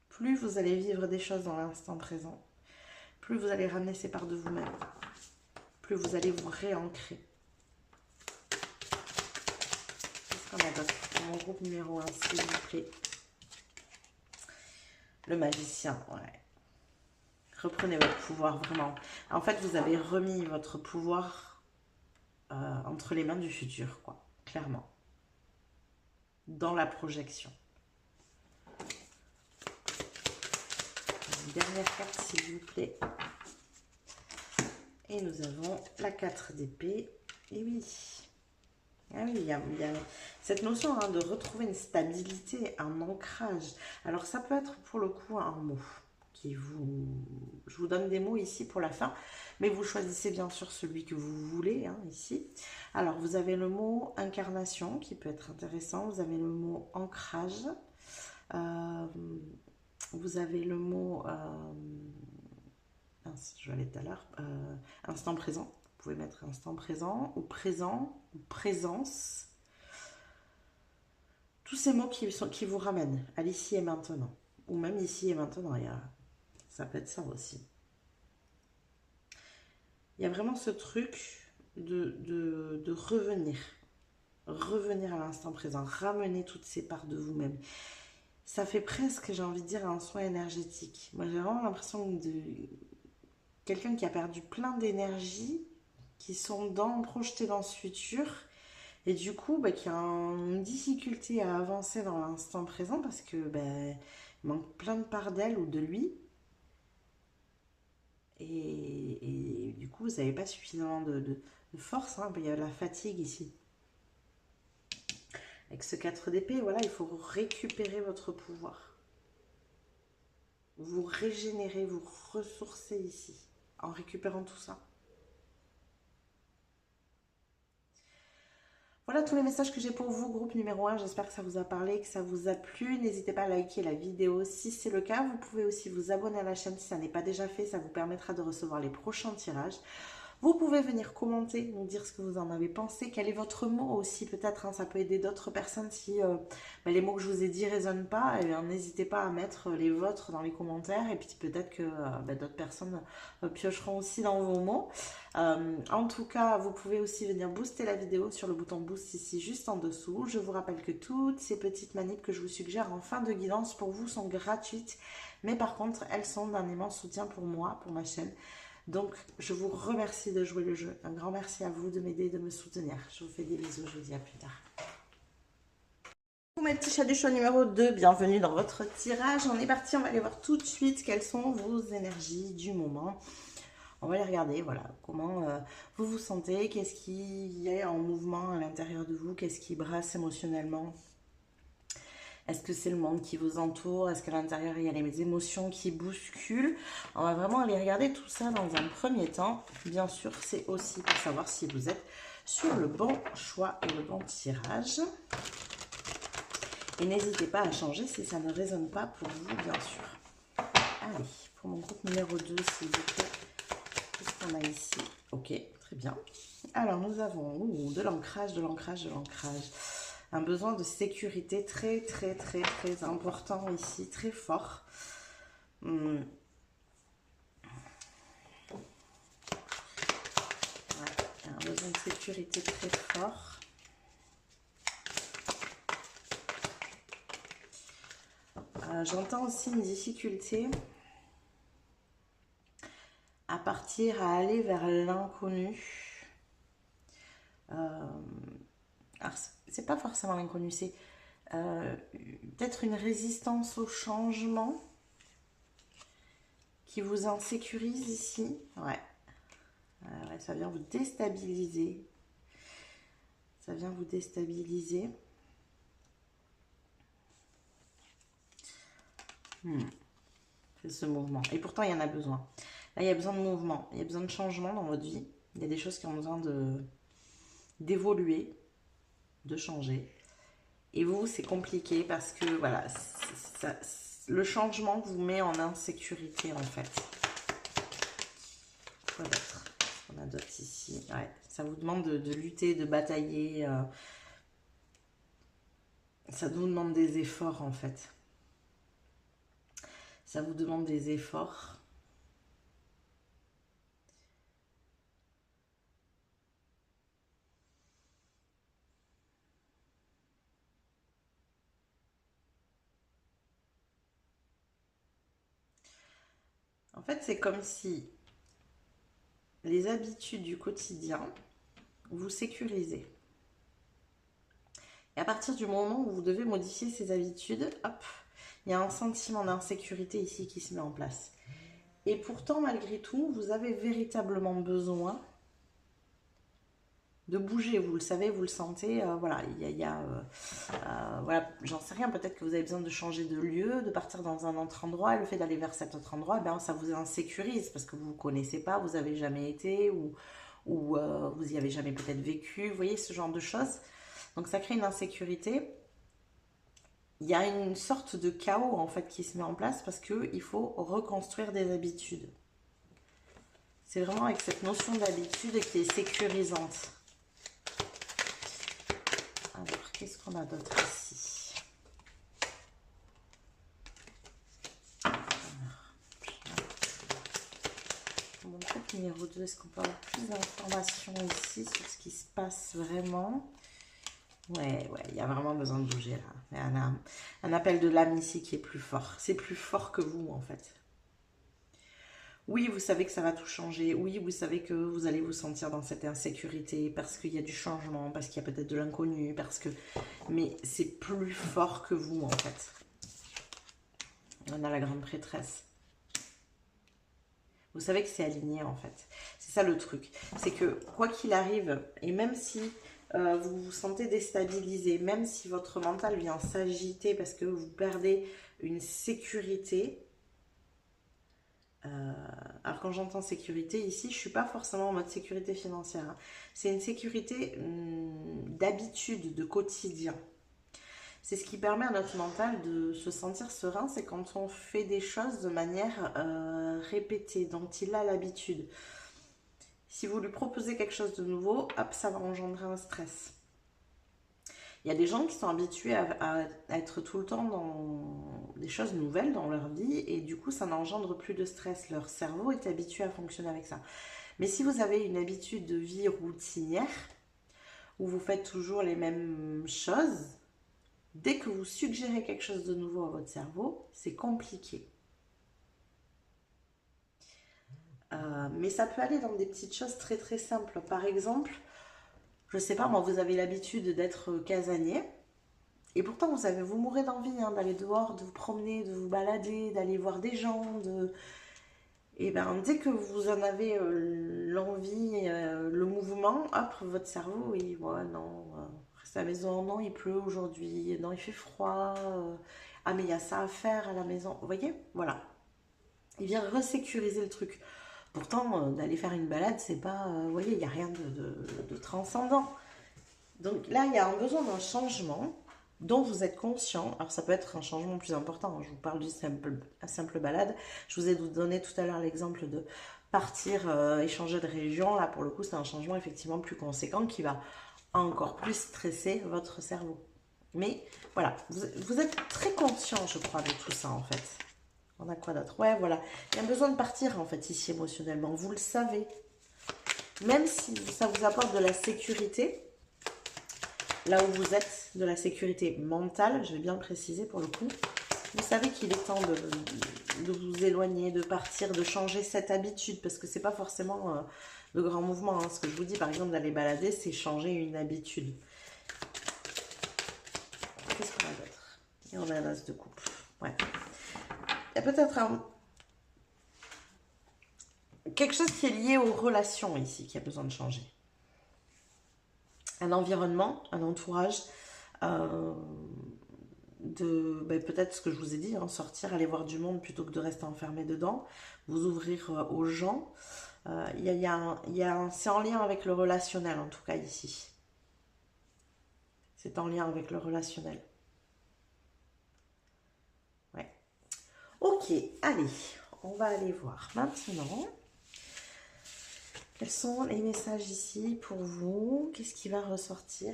Plus vous allez vivre des choses dans l'instant présent, plus vous allez ramener ces parts de vous-même, plus vous allez vous réancrer. Qu'est-ce qu'on a d'autre pour mon groupe numéro 1, s'il vous plaît? Le magicien, ouais. Reprenez votre pouvoir, vraiment. En fait, vous avez remis votre pouvoir entre les mains du futur, quoi. Clairement. Dans la projection. Une dernière carte, s'il vous plaît. Et nous avons la 4 d'épée. Et oui. Ah oui, il y a cette notion hein, de retrouver une stabilité, un ancrage. Alors, ça peut être pour le coup un mot. Je vous donne des mots ici pour la fin, mais vous choisissez bien sûr celui que vous voulez hein, ici. Alors vous avez le mot incarnation qui peut être intéressant, vous avez le mot ancrage, vous avez le mot, je vais aller tout à l'heure, instant présent, vous pouvez mettre instant présent ou présence, tous ces mots qui vous ramènent à l'ici et maintenant, ou même ici et maintenant, ça peut être ça aussi. Il y a vraiment ce truc de revenir à l'instant présent, ramener toutes ces parts de vous-même. Ça fait presque, j'ai envie de dire, un soin énergétique. Moi, j'ai vraiment l'impression de quelqu'un qui a perdu plein d'énergie, qui sont projetés dans ce futur, et du coup, qui a une difficulté à avancer dans l'instant présent parce que il manque plein de parts d'elle ou de lui. Et du coup, vous n'avez pas suffisamment de force. Hein. Il y a la fatigue ici. Avec ce 4 d'épée, voilà, il faut récupérer votre pouvoir. Vous régénérer, vous ressourcer ici, en récupérant tout ça. Voilà tous les messages que j'ai pour vous, groupe numéro 1. J'espère que ça vous a parlé, que ça vous a plu. N'hésitez pas à liker la vidéo si c'est le cas. Vous pouvez aussi vous abonner à la chaîne si ça n'est pas déjà fait. Ça vous permettra de recevoir les prochains tirages. Vous pouvez venir commenter, nous dire ce que vous en avez pensé, quel est votre mot aussi peut-être, hein, ça peut aider d'autres personnes si les mots que je vous ai dit ne résonnent pas, n'hésitez pas à mettre les vôtres dans les commentaires et puis peut-être que d'autres personnes piocheront aussi dans vos mots. En tout cas, vous pouvez aussi venir booster la vidéo sur le bouton boost ici juste en dessous. Je vous rappelle que toutes ces petites manips que je vous suggère en fin de guidance pour vous sont gratuites, mais par contre elles sont d'un immense soutien pour moi, pour ma chaîne. Donc, je vous remercie de jouer le jeu. Un grand merci à vous de m'aider et de me soutenir. Je vous fais des bisous. Je vous dis à plus tard. Mes petits chats du choix numéro 2, bienvenue dans votre tirage. On est parti, on va aller voir tout de suite quelles sont vos énergies du moment. On va les regarder, voilà, comment vous vous sentez, qu'est-ce qui y a en mouvement à l'intérieur de vous, qu'est-ce qui brasse émotionnellement. Est-ce que c'est le monde qui vous entoure? Est-ce qu'à l'intérieur, il y a les émotions qui bousculent? On va vraiment aller regarder tout ça dans un premier temps. Bien sûr, c'est aussi pour savoir si vous êtes sur le bon choix et le bon tirage. Et n'hésitez pas à changer si ça ne résonne pas pour vous, bien sûr. Allez, pour mon groupe numéro 2, s'il vous plaît. Qu'est-ce qu'on a ici? Ok, très bien. Alors, nous avons de l'ancrage, de l'ancrage, de l'ancrage. Un besoin de sécurité très, très, très, très important ici, très fort. Ouais, un besoin de sécurité très fort. J'entends aussi une difficulté à partir, à aller vers l'inconnu. Alors, c'est pas forcément l'inconnu, c'est peut-être une résistance au changement qui vous insécurise ici. Ouais. Ouais, ça vient vous déstabiliser. Ça vient vous déstabiliser. C'est ce mouvement. Et pourtant, il y en a besoin. Là, il y a besoin de mouvement. Il y a besoin de changement dans votre vie. Il y a des choses qui ont besoin d'évoluer, de changer. Et vous, c'est compliqué parce que, voilà, le changement vous met en insécurité, en fait. Quoi d'autre? On a d'autres ici. Ouais, ça vous demande de lutter, de batailler. Ça vous demande des efforts, en fait. Ça vous demande des efforts. fait, c'est comme si les habitudes du quotidien vous sécurisez. Et à partir du moment où vous devez modifier ces habitudes, hop, il y a un sentiment d'insécurité ici qui se met en place. Et pourtant, malgré tout, vous avez véritablement besoin de bouger. Vous le savez, vous le sentez. Voilà, voilà, j'en sais rien. Peut-être que vous avez besoin de changer de lieu, de partir dans un autre endroit. Et le fait d'aller vers cet autre endroit, ben, ça vous insécurise parce que vous ne connaissez pas, vous n'avez jamais été ou vous n'y avez jamais peut-être vécu. Vous voyez, ce genre de choses. Donc ça crée une insécurité. Il y a une sorte de chaos en fait qui se met en place parce qu'il faut reconstruire des habitudes. C'est vraiment avec cette notion d'habitude qui est sécurisante. Alors, qu'est-ce qu'on a d'autre ici? Mon groupe numéro 2, est-ce qu'on peut avoir plus d'informations ici sur ce qui se passe vraiment? Ouais, il y a vraiment besoin de bouger là. Il y a un appel de l'âme ici qui est plus fort. C'est plus fort que vous en fait. Oui, vous savez que ça va tout changer. Oui, vous savez que vous allez vous sentir dans cette insécurité parce qu'il y a du changement, parce qu'il y a peut-être de l'inconnu, parce que... Mais c'est plus fort que vous en fait. On a la grande prêtresse. Vous savez que c'est aligné en fait. C'est ça le truc. C'est que quoi qu'il arrive, et même si... vous vous sentez déstabilisé, même si votre mental vient s'agiter parce que vous perdez une sécurité. Alors quand j'entends sécurité ici, je ne suis pas forcément en mode sécurité financière. Hein. C'est une sécurité d'habitude, de quotidien. C'est ce qui permet à notre mental de se sentir serein, c'est quand on fait des choses de manière répétée, dont il a l'habitude. Si vous lui proposez quelque chose de nouveau, hop, ça va engendrer un stress. Il y a des gens qui sont habitués à être tout le temps dans des choses nouvelles dans leur vie et du coup, ça n'engendre plus de stress. Leur cerveau est habitué à fonctionner avec ça. Mais si vous avez une habitude de vie routinière, où vous faites toujours les mêmes choses, dès que vous suggérez quelque chose de nouveau à votre cerveau, c'est compliqué. Mais ça peut aller dans des petites choses très très simples. Par exemple, je sais pas, moi, vous avez l'habitude d'être casanier. Et pourtant, vous mourrez d'envie hein, d'aller dehors, de vous promener, de vous balader, d'aller voir des gens. Et ben, dès que vous en avez l'envie, le mouvement, hop, votre cerveau, il ouais, non, reste à la maison, non, il pleut aujourd'hui, non, il fait froid. Ah, mais il y a ça à faire à la maison. Vous voyez? Voilà. Il vient resécuriser le truc. Pourtant, d'aller faire une balade, c'est pas... vous voyez, il n'y a rien de transcendant. Donc là, il y a un besoin d'un changement dont vous êtes conscient. Alors ça peut être un changement plus important. Je vous parle d'une simple balade. Je vous ai donné tout à l'heure l'exemple de partir échanger de région. Là, pour le coup, c'est un changement effectivement plus conséquent qui va encore plus stresser votre cerveau. Mais voilà, vous êtes très conscient, je crois, de tout ça en fait. On a quoi d'autre? Ouais, voilà. Il y a besoin de partir, en fait, ici, émotionnellement. Vous le savez. Même si ça vous apporte de la sécurité, là où vous êtes, de la sécurité mentale, je vais bien le préciser pour le coup, vous savez qu'il est temps de vous éloigner, de partir, de changer cette habitude, parce que c'est pas forcément de grands mouvements. Hein. Ce que je vous dis, par exemple, d'aller balader, c'est changer une habitude. Qu'est-ce qu'on a d'autre? Et on a un as de coupe. Ouais. Il y a peut-être quelque chose qui est lié aux relations ici qui a besoin de changer. Un environnement, un entourage, peut-être ce que je vous ai dit, hein, sortir, aller voir du monde plutôt que de rester enfermé dedans, vous ouvrir aux gens. C'est en lien avec le relationnel en tout cas ici. C'est en lien avec le relationnel. Ouais. Ok, allez, on va aller voir maintenant. Quels sont les messages ici pour vous? Qu'est-ce qui va ressortir?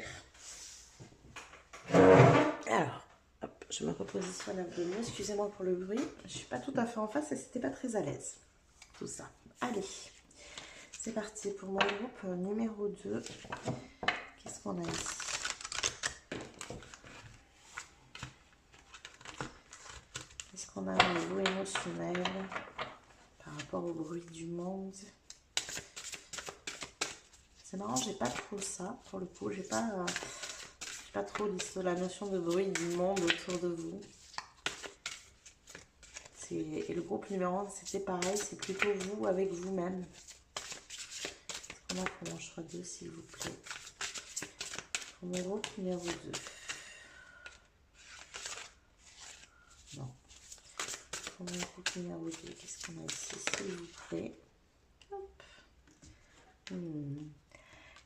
Alors, hop, je me repositionne un peu mieux. Excusez-moi pour le bruit. Je ne suis pas tout à fait en face et c'était pas très à l'aise. Tout ça. Allez, c'est parti pour mon groupe numéro 2. Qu'est-ce qu'on a ici? Qu'est-ce qu'on a au niveau émotionnel par rapport rapport au bruit du monde. C'est marrant, j'ai pas trop ça, pour le coup, j'ai pas trop la notion de bruit du monde autour de vous. Et le groupe numéro 1, c'était pareil, c'est plutôt vous avec vous-même. Est-ce qu'on a pour mon choix 2, s'il vous plaît? Pour mon groupe numéro 2. Non. Pour mon groupe numéro 2, qu'est-ce qu'on a ici, s'il vous plaît? Hop.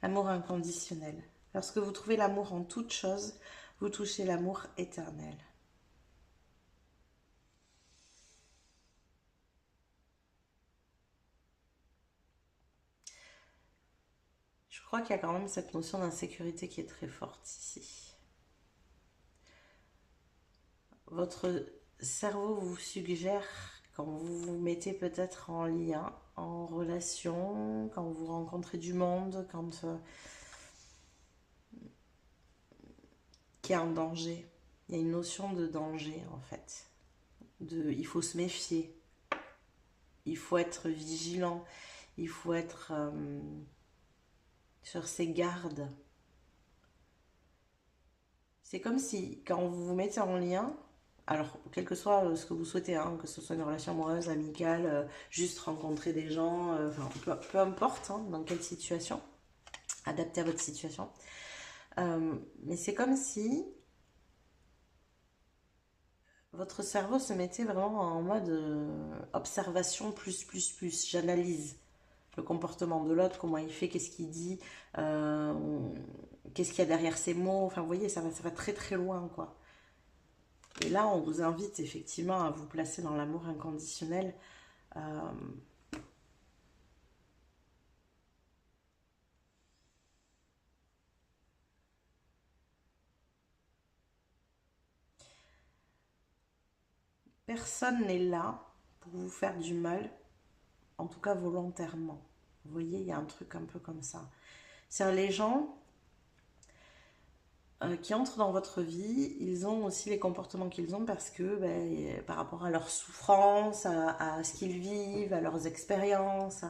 L'amour inconditionnel. Lorsque vous trouvez l'amour en toute chose, vous touchez l'amour éternel. Je crois qu'il y a quand même cette notion d'insécurité qui est très forte ici. Votre cerveau vous suggère, quand vous vous mettez peut-être en lien, en relation, quand vous rencontrez du monde, quand qu'il y a un danger. Il y a une notion de danger en fait. Il faut se méfier. Il faut être vigilant. Il faut être sur ses gardes. C'est comme si, quand vous vous mettez en lien, alors quel que soit ce que vous souhaitez, hein, que ce soit une relation amoureuse, amicale, juste rencontrer des gens, enfin peu importe hein, dans quelle situation, adapté à votre situation. Mais c'est comme si votre cerveau se mettait vraiment en mode observation plus. J'analyse le comportement de l'autre, comment il fait, qu'est-ce qu'il dit, qu'est-ce qu'il y a derrière ces mots. Enfin, vous voyez, ça va très très loin, quoi. Et là, on vous invite effectivement à vous placer dans l'amour inconditionnel. Personne n'est là pour vous faire du mal, en tout cas volontairement. Vous voyez, il y a un truc un peu comme ça. C'est-à-dire les gens qui entrent dans votre vie, ils ont aussi les comportements qu'ils ont parce que par rapport à leur souffrance, à ce qu'ils vivent, à leurs expériences,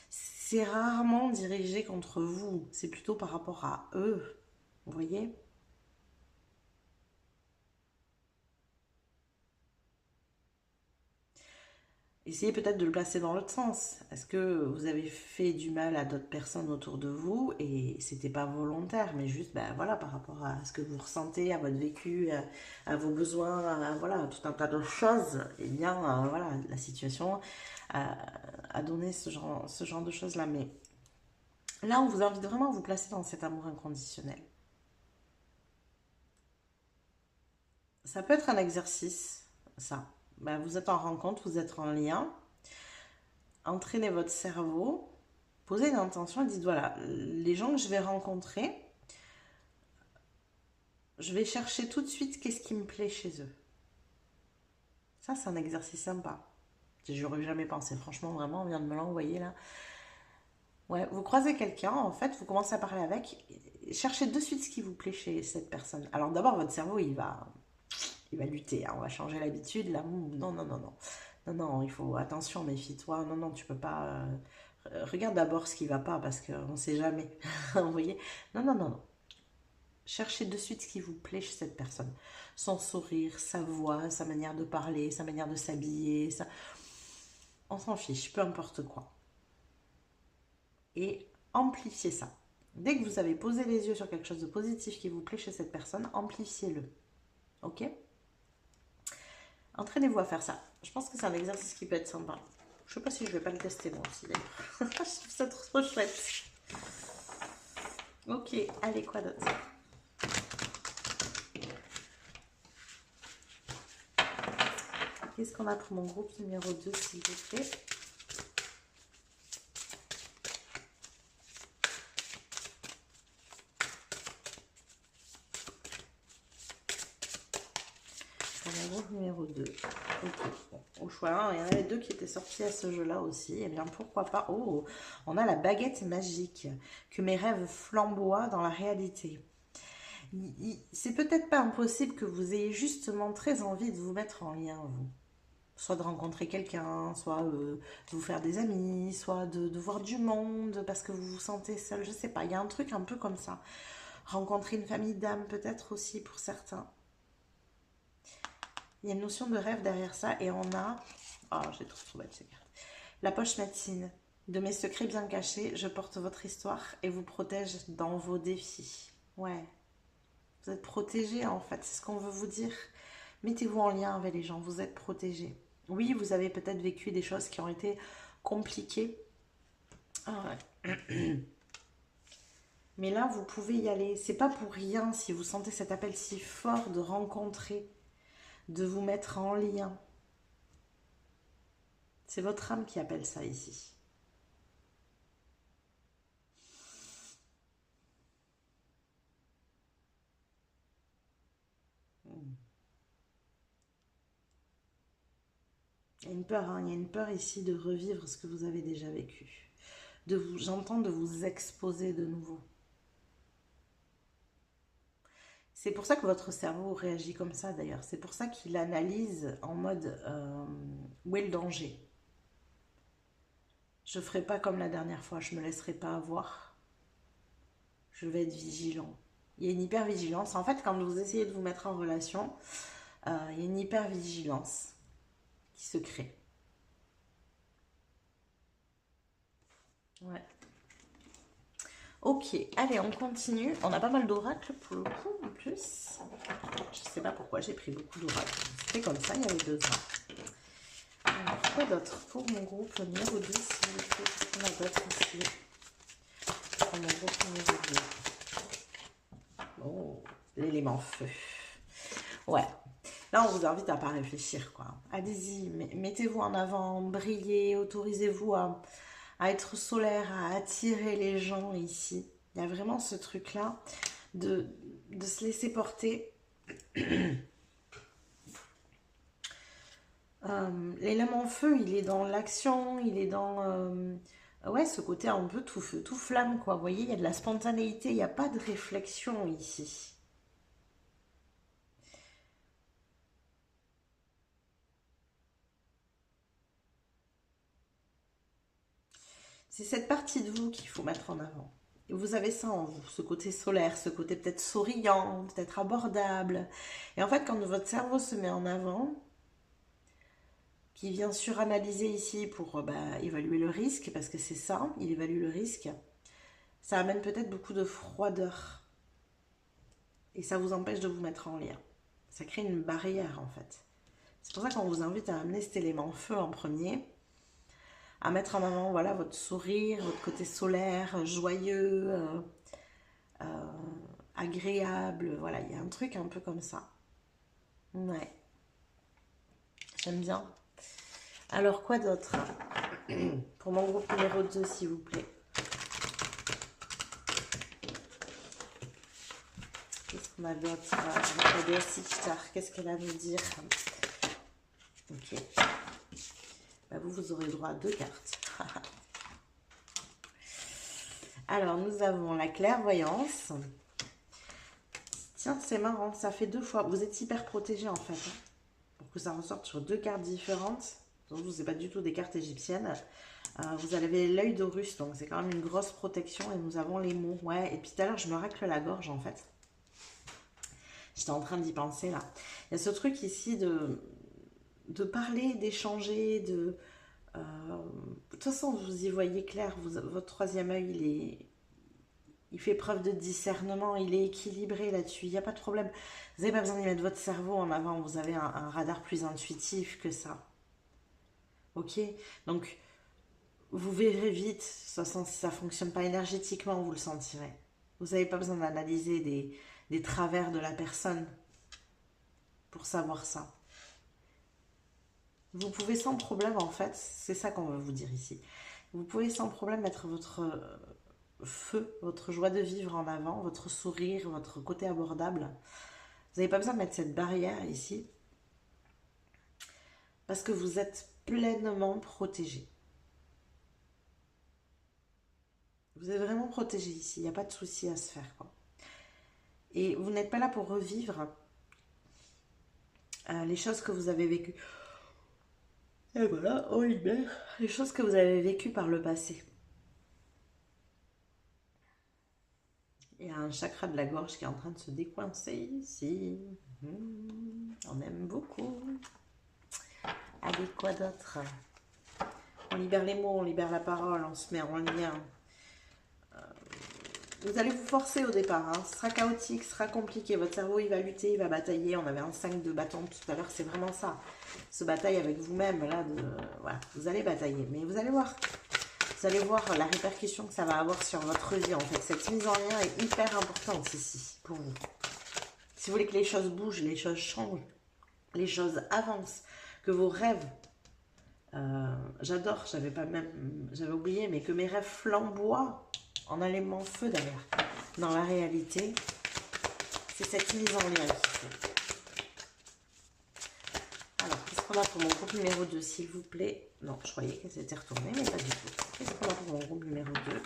c'est rarement dirigé contre vous. C'est plutôt par rapport à eux. Vous voyez ? Essayez peut-être de le placer dans l'autre sens. Est-ce que vous avez fait du mal à d'autres personnes autour de vous et c'était pas volontaire, mais juste voilà, par rapport à ce que vous ressentez, à votre vécu, à vos besoins, voilà, tout un tas de choses, et bien voilà, la situation a donné ce genre de choses-là. Mais là, on vous invite vraiment à vous placer dans cet amour inconditionnel. Ça peut être un exercice, ça. Vous êtes en rencontre, vous êtes en lien. Entraînez votre cerveau, posez une intention et dites voilà, les gens que je vais rencontrer, je vais chercher tout de suite qu'est-ce qui me plaît chez eux. Ça, c'est un exercice sympa. J'aurais jamais pensé, franchement, vraiment, on vient de me l'envoyer là. Ouais, vous croisez quelqu'un, en fait, vous commencez à parler avec, cherchez de suite ce qui vous plaît chez cette personne. Alors d'abord, votre cerveau, il va lutter, hein, on va changer l'habitude, là, non, non, non, non. Non, non, il faut, attention, méfie-toi, non, non, tu peux pas... regarde d'abord ce qui va pas, parce qu'on ne sait jamais, vous voyez. Non, non, non, non. Cherchez de suite ce qui vous plaît chez cette personne. Son sourire, sa voix, sa manière de parler, sa manière de s'habiller, ça... on s'en fiche, peu importe quoi. Et amplifiez ça. Dès que vous avez posé les yeux sur quelque chose de positif qui vous plaît chez cette personne, amplifiez-le. Ok ? Entraînez-vous à faire ça. Je pense que c'est un exercice qui peut être sympa. Je sais pas si je vais pas le tester moi aussi d'ailleurs. Je trouve ça trop chouette. Ok, allez, quoi d'autre? Qu'est-ce qu'on a pour mon groupe numéro 2, s'il vous plaît? Numéro 2. Ok, bon, au choix 1, il y en avait deux qui étaient sortis à ce jeu-là aussi. Eh bien, pourquoi pas? Oh, on a la baguette magique. Que mes rêves flamboient dans la réalité. C'est peut-être pas impossible que vous ayez justement très envie de vous mettre en lien, vous. Soit de rencontrer quelqu'un, soit de vous faire des amis, soit de voir du monde parce que vous vous sentez seul, je sais pas, il y a un truc un peu comme ça. Rencontrer une famille d'âmes peut-être aussi pour certains. Il y a une notion de rêve derrière ça et on a... Oh, j'ai trop belle ces cartes. La poche médecine. De mes secrets bien cachés, je porte votre histoire et vous protège dans vos défis. Ouais, vous êtes protégé en fait, c'est ce qu'on veut vous dire. Mettez-vous en lien avec les gens, vous êtes protégés. Oui, vous avez peut-être vécu des choses qui ont été compliquées. Ah ouais. Mais là, vous pouvez y aller. C'est pas pour rien si vous sentez cet appel si fort de rencontrer, de vous mettre en lien. C'est votre âme qui appelle ça ici. Il y a une peur, hein, il y a une peur ici de revivre ce que vous avez déjà vécu. J'entends de vous exposer de nouveau. C'est pour ça que votre cerveau réagit comme ça d'ailleurs. C'est pour ça qu'il analyse en mode où est le danger. Je ne ferai pas comme la dernière fois, je ne me laisserai pas avoir. Je vais être vigilant. Il y a une hypervigilance. En fait, quand vous essayez de vous mettre en relation, il y a une hypervigilance qui se crée. Ouais. Ok, allez, on continue. On a pas mal d'oracles pour le coup, en plus. Je sais pas pourquoi j'ai pris beaucoup d'oracles. C'était comme ça, il y avait 2 ans. Alors, quoi d'autre pour mon groupe numéro 2, s'il vous plaît? On a d'autres ici. Pour mon groupe numéro 2. Oh, l'élément feu. Ouais. Là, on vous invite à pas réfléchir, quoi. Allez-y, mettez-vous en avant, brillez, autorisez-vous à être solaire, à attirer les gens ici. Il y a vraiment ce truc-là de se laisser porter. L'élément feu, il est dans l'action, il est dans ouais, ce côté un peu tout feu, tout flamme, quoi. Vous voyez, il y a de la spontanéité, il n'y a pas de réflexion ici. C'est cette partie de vous qu'il faut mettre en avant. Et vous avez ça en vous, ce côté solaire, ce côté peut-être souriant, peut-être abordable. Et en fait, quand votre cerveau se met en avant, qui vient suranalyser ici pour évaluer le risque, parce que c'est ça, il évalue le risque, ça amène peut-être beaucoup de froideur. Et ça vous empêche de vous mettre en lien. Ça crée une barrière en fait. C'est pour ça qu'on vous invite à amener cet élément feu en premier, à mettre en avant voilà, votre sourire, votre côté solaire, joyeux, agréable. Voilà, il y a un truc un peu comme ça. Ouais, j'aime bien. Alors, quoi d'autre? Pour mon groupe numéro 2, s'il vous plaît. Qu'est-ce qu'on a d'autre? La déesse Ishtar, qu'est-ce qu'elle a à nous dire? Ok. Bah, vous aurez droit à 2 cartes. Alors, nous avons la clairvoyance. Tiens, c'est marrant, ça fait 2 fois. Vous êtes hyper protégé en fait. Hein, pour que ça ressorte sur 2 cartes différentes. Donc, ce n'est pas du tout des cartes égyptiennes. Vous avez l'œil d'Horus, donc c'est quand même une grosse protection. Et nous avons les mots. Ouais, et puis tout à l'heure, je me racle la gorge en fait. J'étais en train d'y penser là. Il y a ce truc ici de parler, d'échanger, de toute façon, vous y voyez clair, votre troisième œil, il fait preuve de discernement, il est équilibré là-dessus, il n'y a pas de problème. Vous n'avez pas besoin d'y mettre votre cerveau en avant, vous avez un radar plus intuitif que ça. Ok? Donc, vous verrez vite, de toute façon, si ça ne fonctionne pas énergétiquement, vous le sentirez. Vous n'avez pas besoin d'analyser des travers de la personne pour savoir ça. Vous pouvez sans problème, en fait, c'est ça qu'on veut vous dire ici. Vous pouvez sans problème mettre votre feu, votre joie de vivre en avant, votre sourire, votre côté abordable. Vous n'avez pas besoin de mettre cette barrière ici parce que vous êtes pleinement protégé. Vous êtes vraiment protégé ici, il n'y a pas de souci à se faire, quoi. Et vous n'êtes pas là pour revivre les choses que vous avez vécues. Et voilà, on libère les choses que vous avez vécues par le passé. Il y a un chakra de la gorge qui est en train de se décoincer ici. On aime beaucoup. Allez, quoi d'autre? On libère les mots, on libère la parole, on se met en lien. Vous allez vous forcer au départ, hein. Ce sera chaotique, ce sera compliqué. Votre cerveau, il va lutter, il va batailler. On avait un 5 de bâton tout à l'heure, c'est vraiment ça. Se bataille avec vous-même, là, voilà. Vous allez batailler, mais vous allez voir. Vous allez voir la répercussion que ça va avoir sur votre vie, en fait. Cette mise en lien est hyper importante ici, pour vous. Si vous voulez que les choses bougent, les choses changent, les choses avancent, que vos rêves... j'adore, j'avais oublié, mais que mes rêves flamboient en allumant feu derrière. Dans la réalité, c'est cette mise en lien qui fait. Alors, qu'est-ce qu'on a pour mon groupe numéro 2, s'il vous plaît? Non, je croyais qu'elle s'était retournée, mais pas du tout. Qu'est-ce qu'on a pour mon groupe numéro 2?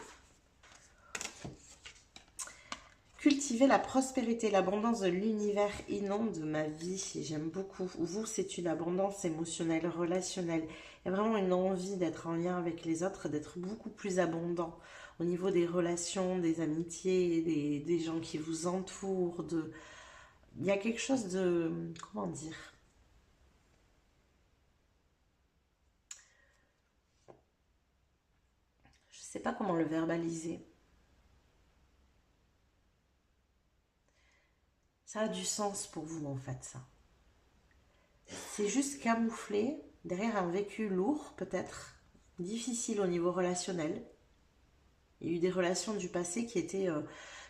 Cultiver la prospérité, l'abondance de l'univers inonde ma vie. J'aime beaucoup. Vous, c'est une abondance émotionnelle, relationnelle. Il y a vraiment une envie d'être en lien avec les autres, d'être beaucoup plus abondant au niveau des relations, des amitiés, des gens qui vous entourent. Il y a quelque chose de... Comment dire? Je ne sais pas comment le verbaliser. Ça a du sens pour vous, en fait, ça. C'est juste camouflé derrière un vécu lourd, peut-être, difficile au niveau relationnel. Il y a eu des relations du passé qui étaient,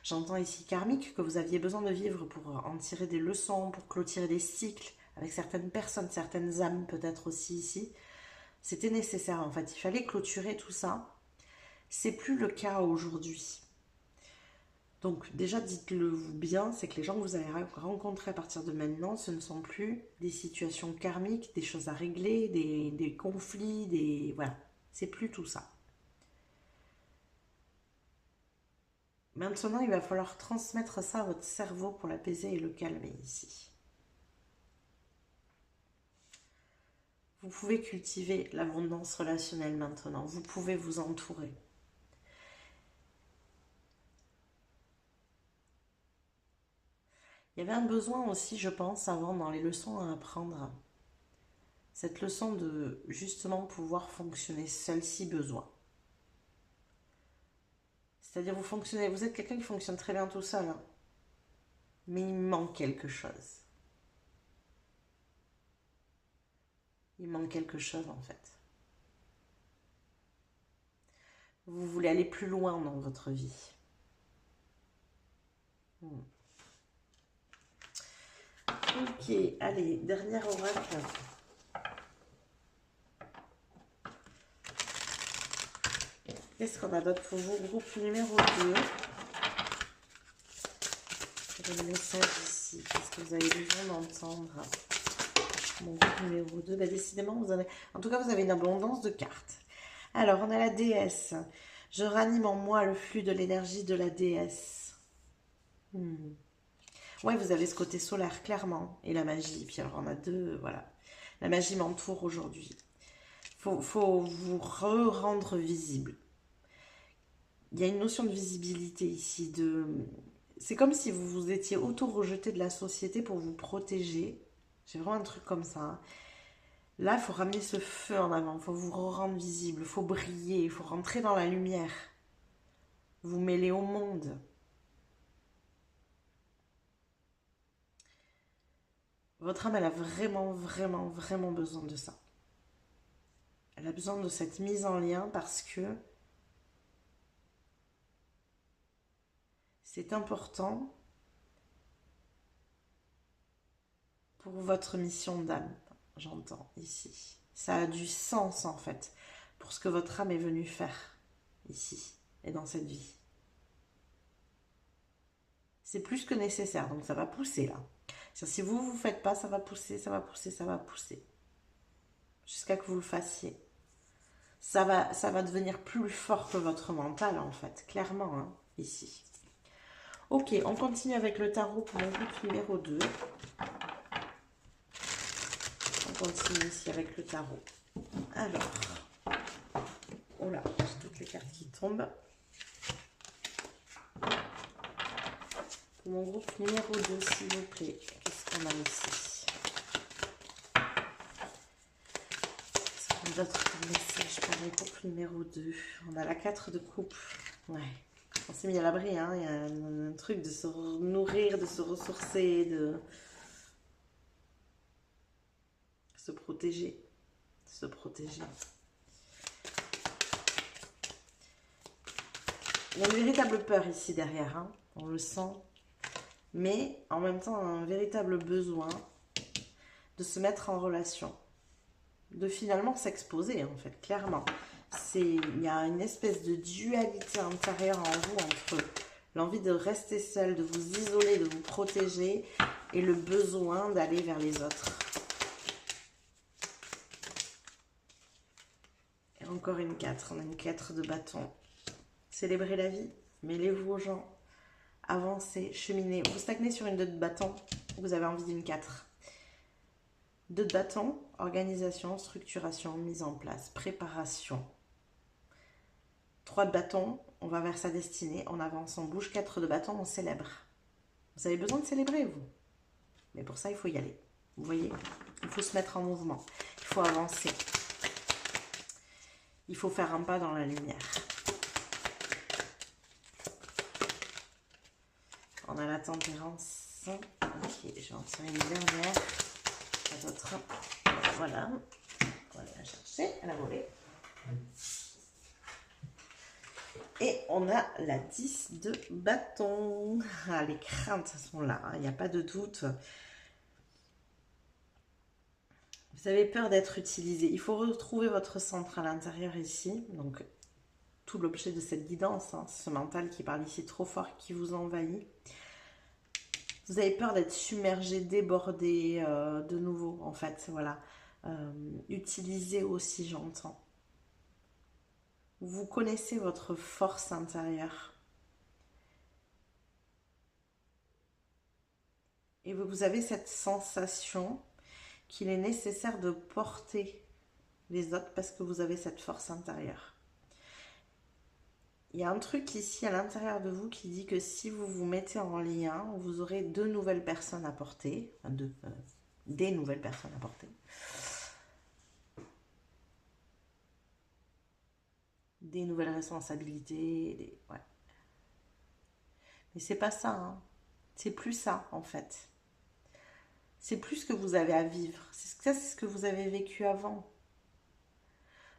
j'entends ici, karmiques, que vous aviez besoin de vivre pour en tirer des leçons, pour clôturer des cycles avec certaines personnes, certaines âmes, peut-être aussi ici. C'était nécessaire, en fait. Il fallait clôturer tout ça. C'est plus le cas aujourd'hui. Donc déjà, dites-le vous bien, c'est que les gens que vous allez rencontrer à partir de maintenant, ce ne sont plus des situations karmiques, des choses à régler, des conflits, voilà. C'est plus tout ça. Maintenant, il va falloir transmettre ça à votre cerveau pour l'apaiser et le calmer ici. Vous pouvez cultiver l'abondance relationnelle maintenant. Vous pouvez vous entourer. Il y avait un besoin aussi, je pense, avant dans les leçons à apprendre. Cette leçon de justement pouvoir fonctionner seul si besoin. C'est-à-dire vous fonctionnez, vous êtes quelqu'un qui fonctionne très bien tout seul, hein, mais il manque quelque chose. Il manque quelque chose en fait. Vous voulez aller plus loin dans votre vie. Ok, allez, dernier oracle. Qu'est-ce qu'on a d'autre pour vous? Groupe numéro 2. J'ai le message ici. Qu'est-ce que vous avez besoin d'entendre? Mon groupe numéro 2. Bah, décidément, vous avez... En tout cas, vous avez une abondance de cartes. Alors, on a la déesse. Je ranime en moi le flux de l'énergie de la déesse. Ouais, vous avez ce côté solaire, clairement. Et la magie. Puis alors, on a deux, voilà. La magie m'entoure aujourd'hui. Faut vous rendre visible. Il y a une notion de visibilité ici. C'est comme si vous vous étiez auto-rejeté de la société pour vous protéger. J'ai vraiment un truc comme ça. Hein. Là, il faut ramener ce feu en avant. Il faut vous rendre visible. Il faut briller. Il faut rentrer dans la lumière. Vous mêler au monde. Votre âme, elle a vraiment, vraiment, vraiment besoin de ça. Elle a besoin de cette mise en lien parce que c'est important pour votre mission d'âme, j'entends ici. Ça a du sens en fait pour ce que votre âme est venue faire ici et dans cette vie. C'est plus que nécessaire, donc ça va pousser là. Si vous ne vous faites pas, ça va pousser, ça va pousser, ça va pousser. Jusqu'à que vous le fassiez. Ça va devenir plus fort que votre mental en fait, clairement, hein, ici. Ok, on continue avec le tarot pour mon groupe numéro 2. On continue ici avec le tarot. Alors, oh là, j'ai toutes les cartes qui tombent. Pour mon groupe numéro 2, s'il vous plaît, qu'est-ce qu'on a ici? Qu'est-ce qu'on a d'autre comme message pour mon groupe numéro 2? On a la 4 de coupe. Ouais, on s'est mis à l'abri, hein. Il y a un truc de se nourrir, de se ressourcer, de se protéger. Se protéger. Il y a une véritable peur ici derrière, hein. On le sent. Mais en même temps, un véritable besoin de se mettre en relation. De finalement s'exposer, en fait, clairement. Il y a une espèce de dualité intérieure en vous entre l'envie de rester seul, de vous isoler, de vous protéger et le besoin d'aller vers les autres. Et encore une 4, on a une 4 de bâton. Célébrez la vie, mêlez-vous aux gens, avancez, cheminez. Vous stagnez sur une 2 de bâton, vous avez envie d'une 4. 2 de bâton, organisation, structuration, mise en place, préparation. 3 de bâton, on va vers sa destinée, on avance, on bouge. 4 de bâton, on célèbre. Vous avez besoin de célébrer, vous. Mais pour ça, il faut y aller. Vous voyez, il faut se mettre en mouvement. Il faut avancer. Il faut faire un pas dans la lumière. On a la tempérance. Ok, je vais en tirer une dernière. Pas d'autre. Voilà. On va aller la chercher. Elle a volé. Et on a la 10 de bâton. Ah, les craintes sont là, hein, il n'y a pas de doute. Vous avez peur d'être utilisé. Il faut retrouver votre centre à l'intérieur ici. Donc, tout l'objet de cette guidance, hein, ce mental qui parle ici trop fort, qui vous envahit. Vous avez peur d'être submergé, débordé de nouveau, en fait. Voilà. Utilisé aussi, j'entends. Vous connaissez votre force intérieure. Et vous avez cette sensation qu'il est nécessaire de porter les autres parce que vous avez cette force intérieure. Il y a un truc ici à l'intérieur de vous qui dit que si vous vous mettez en lien, vous aurez 2 nouvelles personnes à porter. Enfin, des nouvelles personnes à porter. Des nouvelles responsabilités. Ouais. Mais c'est pas ça, hein. C'est plus ça, en fait. C'est plus ce que vous avez à vivre. C'est ce que vous avez vécu avant.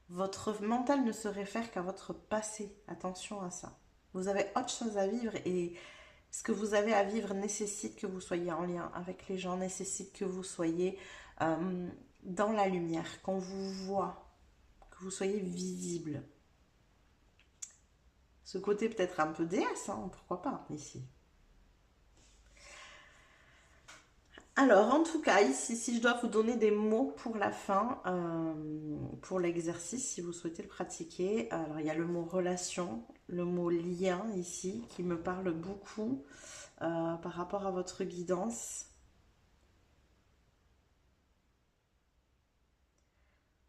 Votre mental ne se réfère qu'à votre passé. Attention à ça. Vous avez autre chose à vivre et ce que vous avez à vivre nécessite que vous soyez en lien avec les gens, nécessite que vous soyez dans la lumière, qu'on vous voit, que vous soyez visible. Ce côté peut-être un peu déesse, hein, pourquoi pas, ici. Alors, en tout cas, ici, si je dois vous donner des mots pour la fin, pour l'exercice, si vous souhaitez le pratiquer, alors il y a le mot relation, le mot lien ici, qui me parle beaucoup par rapport à votre guidance.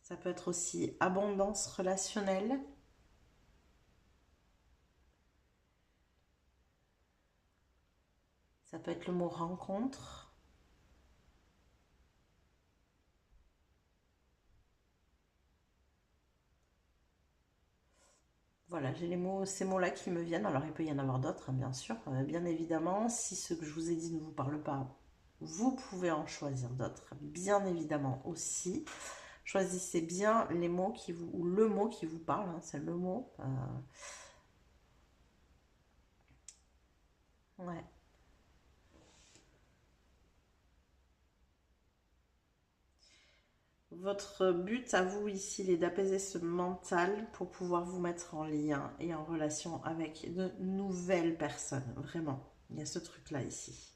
Ça peut être aussi abondance relationnelle. Ça peut être le mot rencontre. Voilà, j'ai ces mots-là qui me viennent. Alors, il peut y en avoir d'autres, hein, bien sûr. Bien évidemment, si ce que je vous ai dit ne vous parle pas, vous pouvez en choisir d'autres, bien évidemment aussi. Choisissez bien les mots qui vous, ou le mot qui vous parle, hein, c'est le mot. Ouais. Votre but à vous ici, il est d'apaiser ce mental pour pouvoir vous mettre en lien et en relation avec de nouvelles personnes. Vraiment, il y a ce truc-là ici.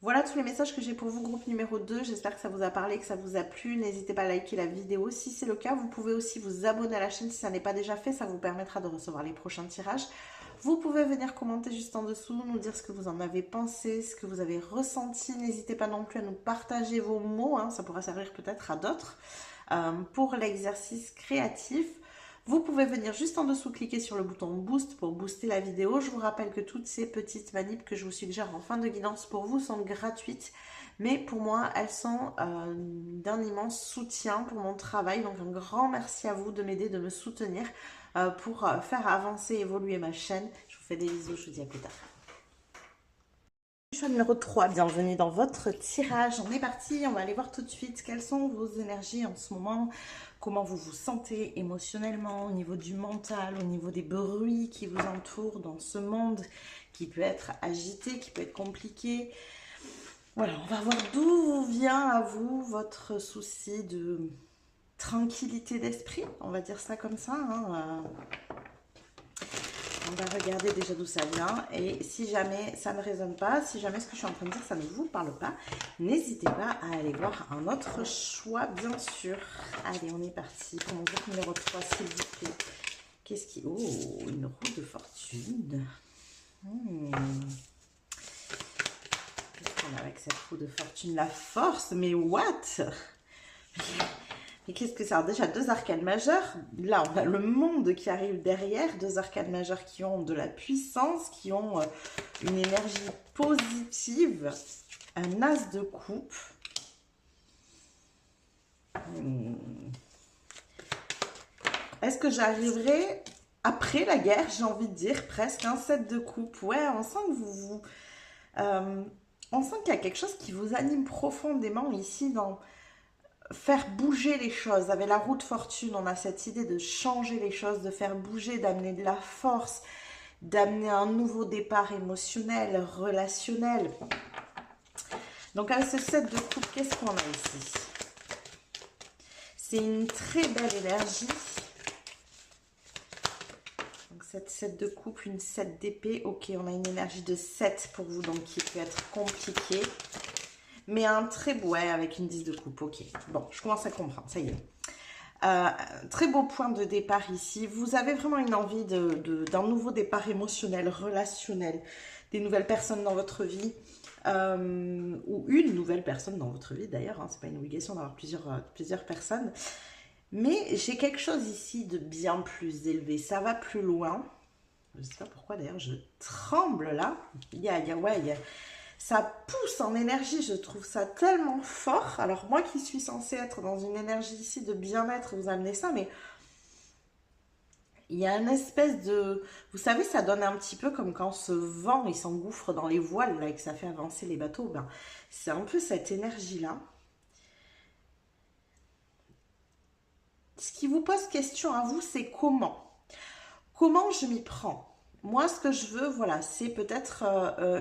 Voilà tous les messages que j'ai pour vous, groupe numéro 2. J'espère que ça vous a parlé, que ça vous a plu. N'hésitez pas à liker la vidéo. Si c'est le cas, vous pouvez aussi vous abonner à la chaîne si ça n'est pas déjà fait. Ça vous permettra de recevoir les prochains tirages. Vous pouvez venir commenter juste en dessous, nous dire ce que vous en avez pensé, ce que vous avez ressenti. N'hésitez pas non plus à nous partager vos mots. Ça pourra servir peut-être à d'autres pour l'exercice créatif. Vous pouvez venir juste en dessous cliquer sur le bouton boost pour booster la vidéo. Je vous rappelle que toutes ces petites manips que je vous suggère en fin de guidance pour vous sont gratuites. Mais pour moi, elles sont d'un immense soutien pour mon travail. Donc un grand merci à vous de m'aider, de me soutenir pour faire avancer, évoluer ma chaîne. Je vous fais des bisous, je vous dis à plus tard. Choix numéro 3, bienvenue dans votre tirage. On est parti, on va aller voir tout de suite quelles sont vos énergies en ce moment, comment vous vous sentez émotionnellement, au niveau du mental, au niveau des bruits qui vous entourent dans ce monde qui peut être agité, qui peut être compliqué. Voilà, on va voir d'où vient à vous votre souci de tranquillité d'esprit, on va dire ça comme ça. On va regarder déjà d'où ça vient et si jamais ça ne résonne pas, si jamais ce que je suis en train de dire ça ne vous parle pas, n'hésitez pas à aller voir un autre choix bien sûr. Allez, on est parti pour mon groupe numéro 3 s'il vous plaît. Qu'est-ce qui... Oh, une roue de fortune. Qu'est-ce qu'on a avec cette roue de fortune? La force, mais what? Mais qu'est-ce que c'est? Alors déjà, deux arcanes majeures. Là, on a le monde qui arrive derrière. Deux arcanes majeures qui ont de la puissance, qui ont une énergie positive. Un as de coupe. Est-ce que j'arriverai après la guerre, j'ai envie de dire, presque un 7 de coupe? Ouais, on sent que on sent qu'il y a quelque chose qui vous anime profondément ici dans... faire bouger les choses. Avec la roue de fortune, on a cette idée de changer les choses, de faire bouger, d'amener de la force, d'amener un nouveau départ émotionnel, relationnel. Donc avec ce 7 de coupe, qu'est-ce qu'on a ici? C'est une très belle énergie. Donc cette 7 de coupe, une 7 d'épée. Ok, on a une énergie de 7 pour vous, donc qui peut être compliquée. Mais un très beau, ouais, avec une 10 de coupe, ok. Bon, je commence à comprendre, ça y est. Très beau point de départ ici. Vous avez vraiment une envie d'un nouveau départ émotionnel, relationnel, des nouvelles personnes dans votre vie, ou une nouvelle personne dans votre vie d'ailleurs. C'est pas une obligation d'avoir plusieurs personnes. Mais j'ai quelque chose ici de bien plus élevé. Ça va plus loin. Je ne sais pas pourquoi d'ailleurs, je tremble là. Ça pousse en énergie, je trouve ça tellement fort. Alors moi qui suis censée être dans une énergie ici de bien-être, vous amenez ça, mais il y a une espèce de... Vous savez, ça donne un petit peu comme quand ce vent, il s'engouffre dans les voiles là, et que ça fait avancer les bateaux. Ben, c'est un peu cette énergie-là. Ce qui vous pose question à vous, c'est comment? Comment je m'y prends? Moi, ce que je veux, voilà, c'est peut-être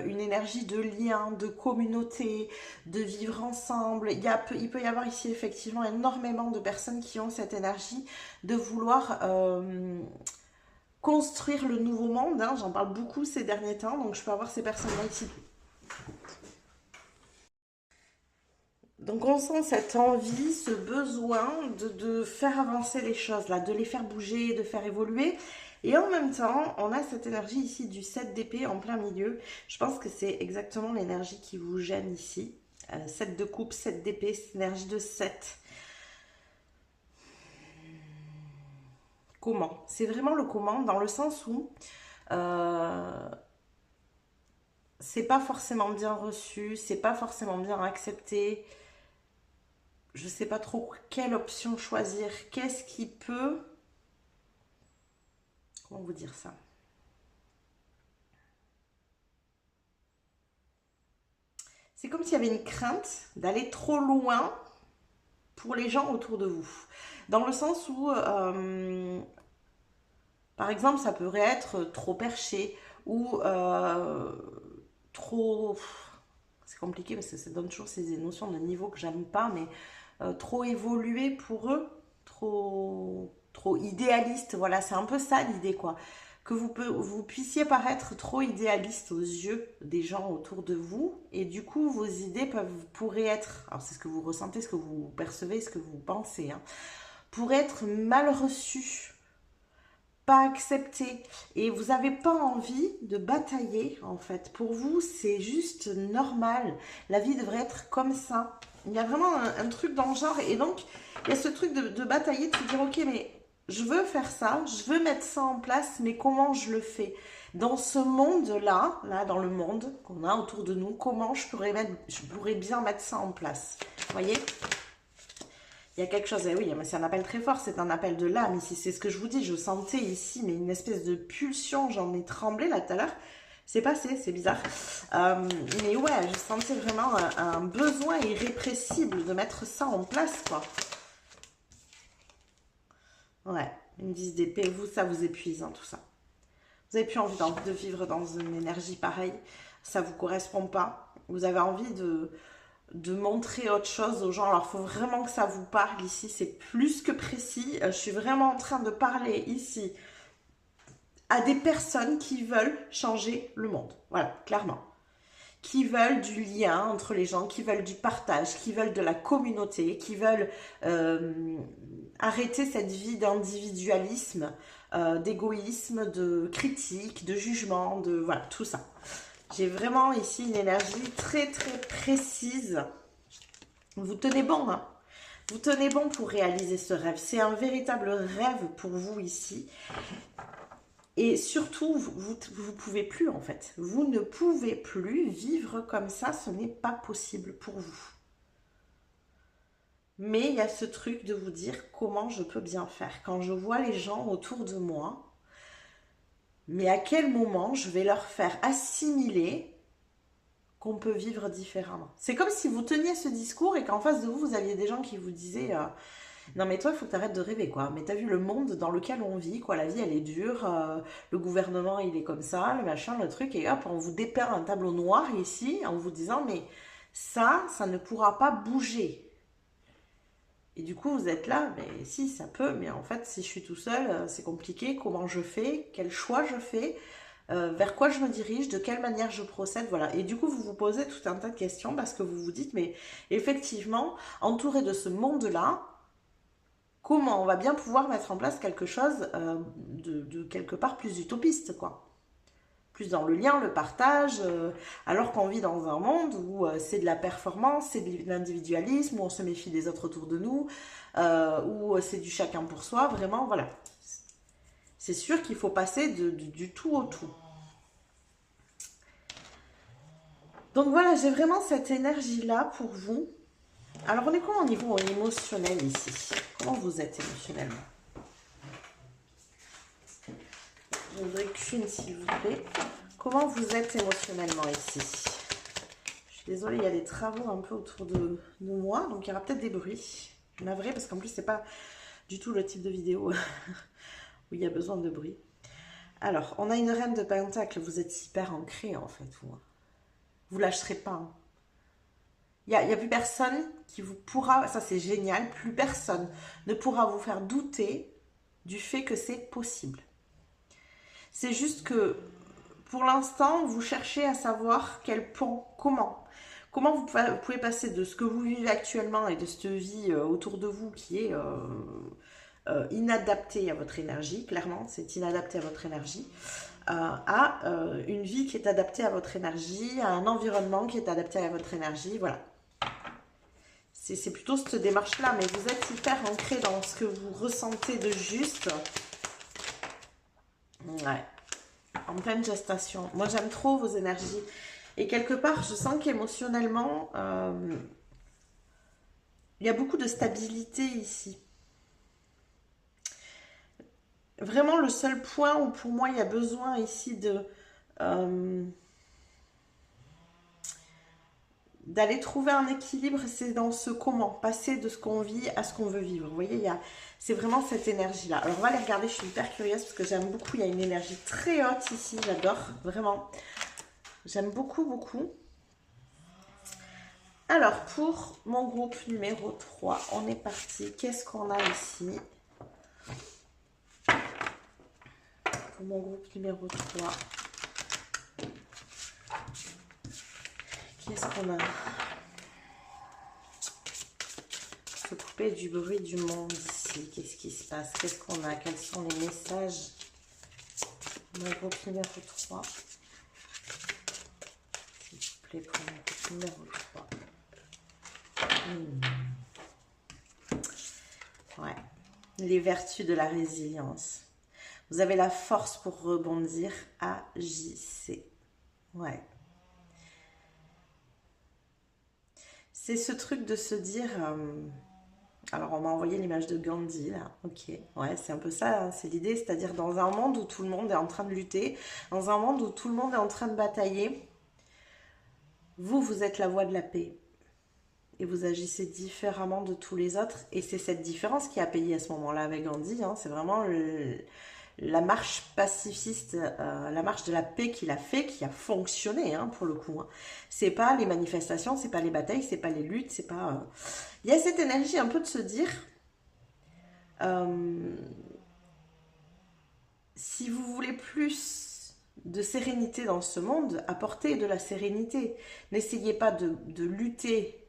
une énergie de lien, de communauté, de vivre ensemble. Il peut y avoir ici effectivement énormément de personnes qui ont cette énergie de vouloir construire le nouveau monde. J'en parle beaucoup ces derniers temps, donc je peux avoir ces personnes-là ici. Donc on sent cette envie, ce besoin de faire avancer les choses, là, de les faire bouger, de faire évoluer. Et en même temps, on a cette énergie ici du 7 d'épée en plein milieu. Je pense que c'est exactement l'énergie qui vous gêne ici. 7 de coupe, 7 d'épée, c'est l'énergie de 7. Comment? C'est vraiment le comment, dans le sens où c'est pas forcément bien reçu, c'est pas forcément bien accepté. Je sais pas trop quelle option choisir. Qu'est-ce qui peut... Comment vous dire ça? C'est comme s'il y avait une crainte d'aller trop loin pour les gens autour de vous. Dans le sens où, par exemple, ça pourrait être trop perché ou trop... C'est compliqué parce que ça donne toujours ces notions de niveau que j'aime pas, mais trop évolué pour eux, trop idéaliste. Voilà, c'est un peu ça l'idée, quoi. que vous puissiez paraître trop idéaliste aux yeux des gens autour de vous, et du coup vos idées pourraient être, alors c'est ce que vous ressentez, ce que vous percevez, ce que vous pensez, hein, pourraient être mal reçues, pas acceptées, et vous n'avez pas envie de batailler en fait. Pour vous c'est juste normal, la vie devrait être comme ça. Il y a vraiment un truc dans le genre, et donc il y a ce truc de batailler, de se dire ok, mais je veux faire ça, je veux mettre ça en place, mais comment je le fais? Dans ce monde-là, là, dans le monde qu'on a autour de nous, comment je pourrais bien mettre ça en place? Vous voyez? Il y a quelque chose, et oui, mais c'est un appel très fort, c'est un appel de l'âme ici, c'est ce que je vous dis, je sentais ici, mais une espèce de pulsion, j'en ai tremblé là tout à l'heure. C'est passé, c'est bizarre. Mais ouais, je sentais vraiment un besoin irrépressible de mettre ça en place, quoi. Ouais, une 10 d'épée, vous, ça vous épuise, hein, tout ça. Vous n'avez plus envie de vivre dans une énergie pareille. Ça ne vous correspond pas. Vous avez envie de montrer autre chose aux gens. Alors, il faut vraiment que ça vous parle ici. C'est plus que précis. Je suis vraiment en train de parler ici à des personnes qui veulent changer le monde. Voilà, clairement. Qui veulent du lien entre les gens, qui veulent du partage, qui veulent de la communauté, qui veulent arrêter cette vie d'individualisme, d'égoïsme, de critique, de jugement, de voilà, tout ça. J'ai vraiment ici une énergie très très précise. Vous tenez bon, hein? Vous tenez bon pour réaliser ce rêve. C'est un véritable rêve pour vous ici. Et surtout, vous pouvez plus en fait. Vous ne pouvez plus vivre comme ça, ce n'est pas possible pour vous. Mais il y a ce truc de vous dire comment je peux bien faire. Quand je vois les gens autour de moi, mais à quel moment je vais leur faire assimiler qu'on peut vivre différemment. C'est comme si vous teniez ce discours et qu'en face de vous, vous aviez des gens qui vous disaient non mais toi, il faut que tu arrêtes de rêver, quoi. Mais t'as vu le monde dans lequel on vit, quoi. La vie, elle est dure. Le gouvernement, il est comme ça, le machin, le truc. Et hop, on vous dépeint un tableau noir ici en vous disant, mais ça ne pourra pas bouger. Et du coup, vous êtes là, mais si, ça peut. Mais en fait, si je suis tout seul, c'est compliqué. Comment je fais? Quel choix je fais? Vers quoi je me dirige? De quelle manière je procède? Voilà. Et du coup, vous vous posez tout un tas de questions parce que vous vous dites, mais effectivement, entouré de ce monde-là, comment on va bien pouvoir mettre en place quelque chose de quelque part plus utopiste, quoi. Plus dans le lien, le partage, alors qu'on vit dans un monde où c'est de la performance, c'est de l'individualisme, où on se méfie des autres autour de nous, où c'est du chacun pour soi, vraiment, voilà. C'est sûr qu'il faut passer du tout au tout. Donc voilà, j'ai vraiment cette énergie-là pour vous. Alors, on est comment au niveau émotionnel ici? Comment vous êtes émotionnellement? Je voudrais qu'une, s'il vous plaît. Comment vous êtes émotionnellement ici? Je suis désolée, il y a des travaux un peu autour de moi, donc il y aura peut-être des bruits. Je suis navrée parce qu'en plus, c'est pas du tout le type de vidéo où il y a besoin de bruit. Alors, on a une reine de pentacle. Vous êtes hyper ancré, en fait, vous. Vous lâcherez pas, hein. Il n'y a plus personne qui vous pourra, ça c'est génial, plus personne ne pourra vous faire douter du fait que c'est possible. C'est juste que pour l'instant, vous cherchez à savoir quel pont, comment vous pouvez passer de ce que vous vivez actuellement et de cette vie autour de vous qui est inadaptée à votre énergie, clairement, c'est inadapté à votre énergie, à une vie qui est adaptée à votre énergie, à un environnement qui est adapté à votre énergie, voilà. C'est plutôt cette démarche-là, mais vous êtes hyper ancré dans ce que vous ressentez de juste. Ouais. En pleine gestation. Moi, j'aime trop vos énergies. Et quelque part, je sens qu'émotionnellement, il y a beaucoup de stabilité ici. Vraiment, le seul point où pour moi, il y a besoin ici d'aller trouver un équilibre, c'est dans ce comment, passer de ce qu'on vit à ce qu'on veut vivre. Vous voyez, c'est vraiment cette énergie-là. Alors, on va aller regarder, je suis hyper curieuse parce que j'aime beaucoup. Il y a une énergie très haute ici, j'adore, vraiment. J'aime beaucoup, beaucoup. Alors, pour mon groupe numéro 3, on est parti. Qu'est-ce qu'on a ici? pour mon groupe numéro 3. Qu'est-ce qu'on a? Se couper du bruit du monde ici. Qu'est-ce qui se passe? Qu'est-ce qu'on a? Quels sont les messages? Mon groupe numéro 3. S'il vous plaît, pour mon groupe numéro 3. Ouais. Les vertus de la résilience. Vous avez la force pour rebondir. Agissez. Ouais. C'est ce truc de se dire... alors, on m'a envoyé l'image de Gandhi, là. Ok, ouais, c'est un peu ça, hein, c'est l'idée. C'est-à-dire dans un monde où tout le monde est en train de lutter, dans un monde où tout le monde est en train de batailler, vous êtes la voie de la paix. Et vous agissez différemment de tous les autres. Et c'est cette différence qui a payé à ce moment-là avec Gandhi. Hein, c'est vraiment la marche pacifiste, la marche de la paix qu'il a fait, qui a fonctionné, hein, pour le coup. Hein. C'est pas les manifestations, c'est pas les batailles, c'est pas les luttes, c'est pas... Il y a cette énergie un peu de se dire, si vous voulez plus de sérénité dans ce monde, apportez de la sérénité. N'essayez pas de lutter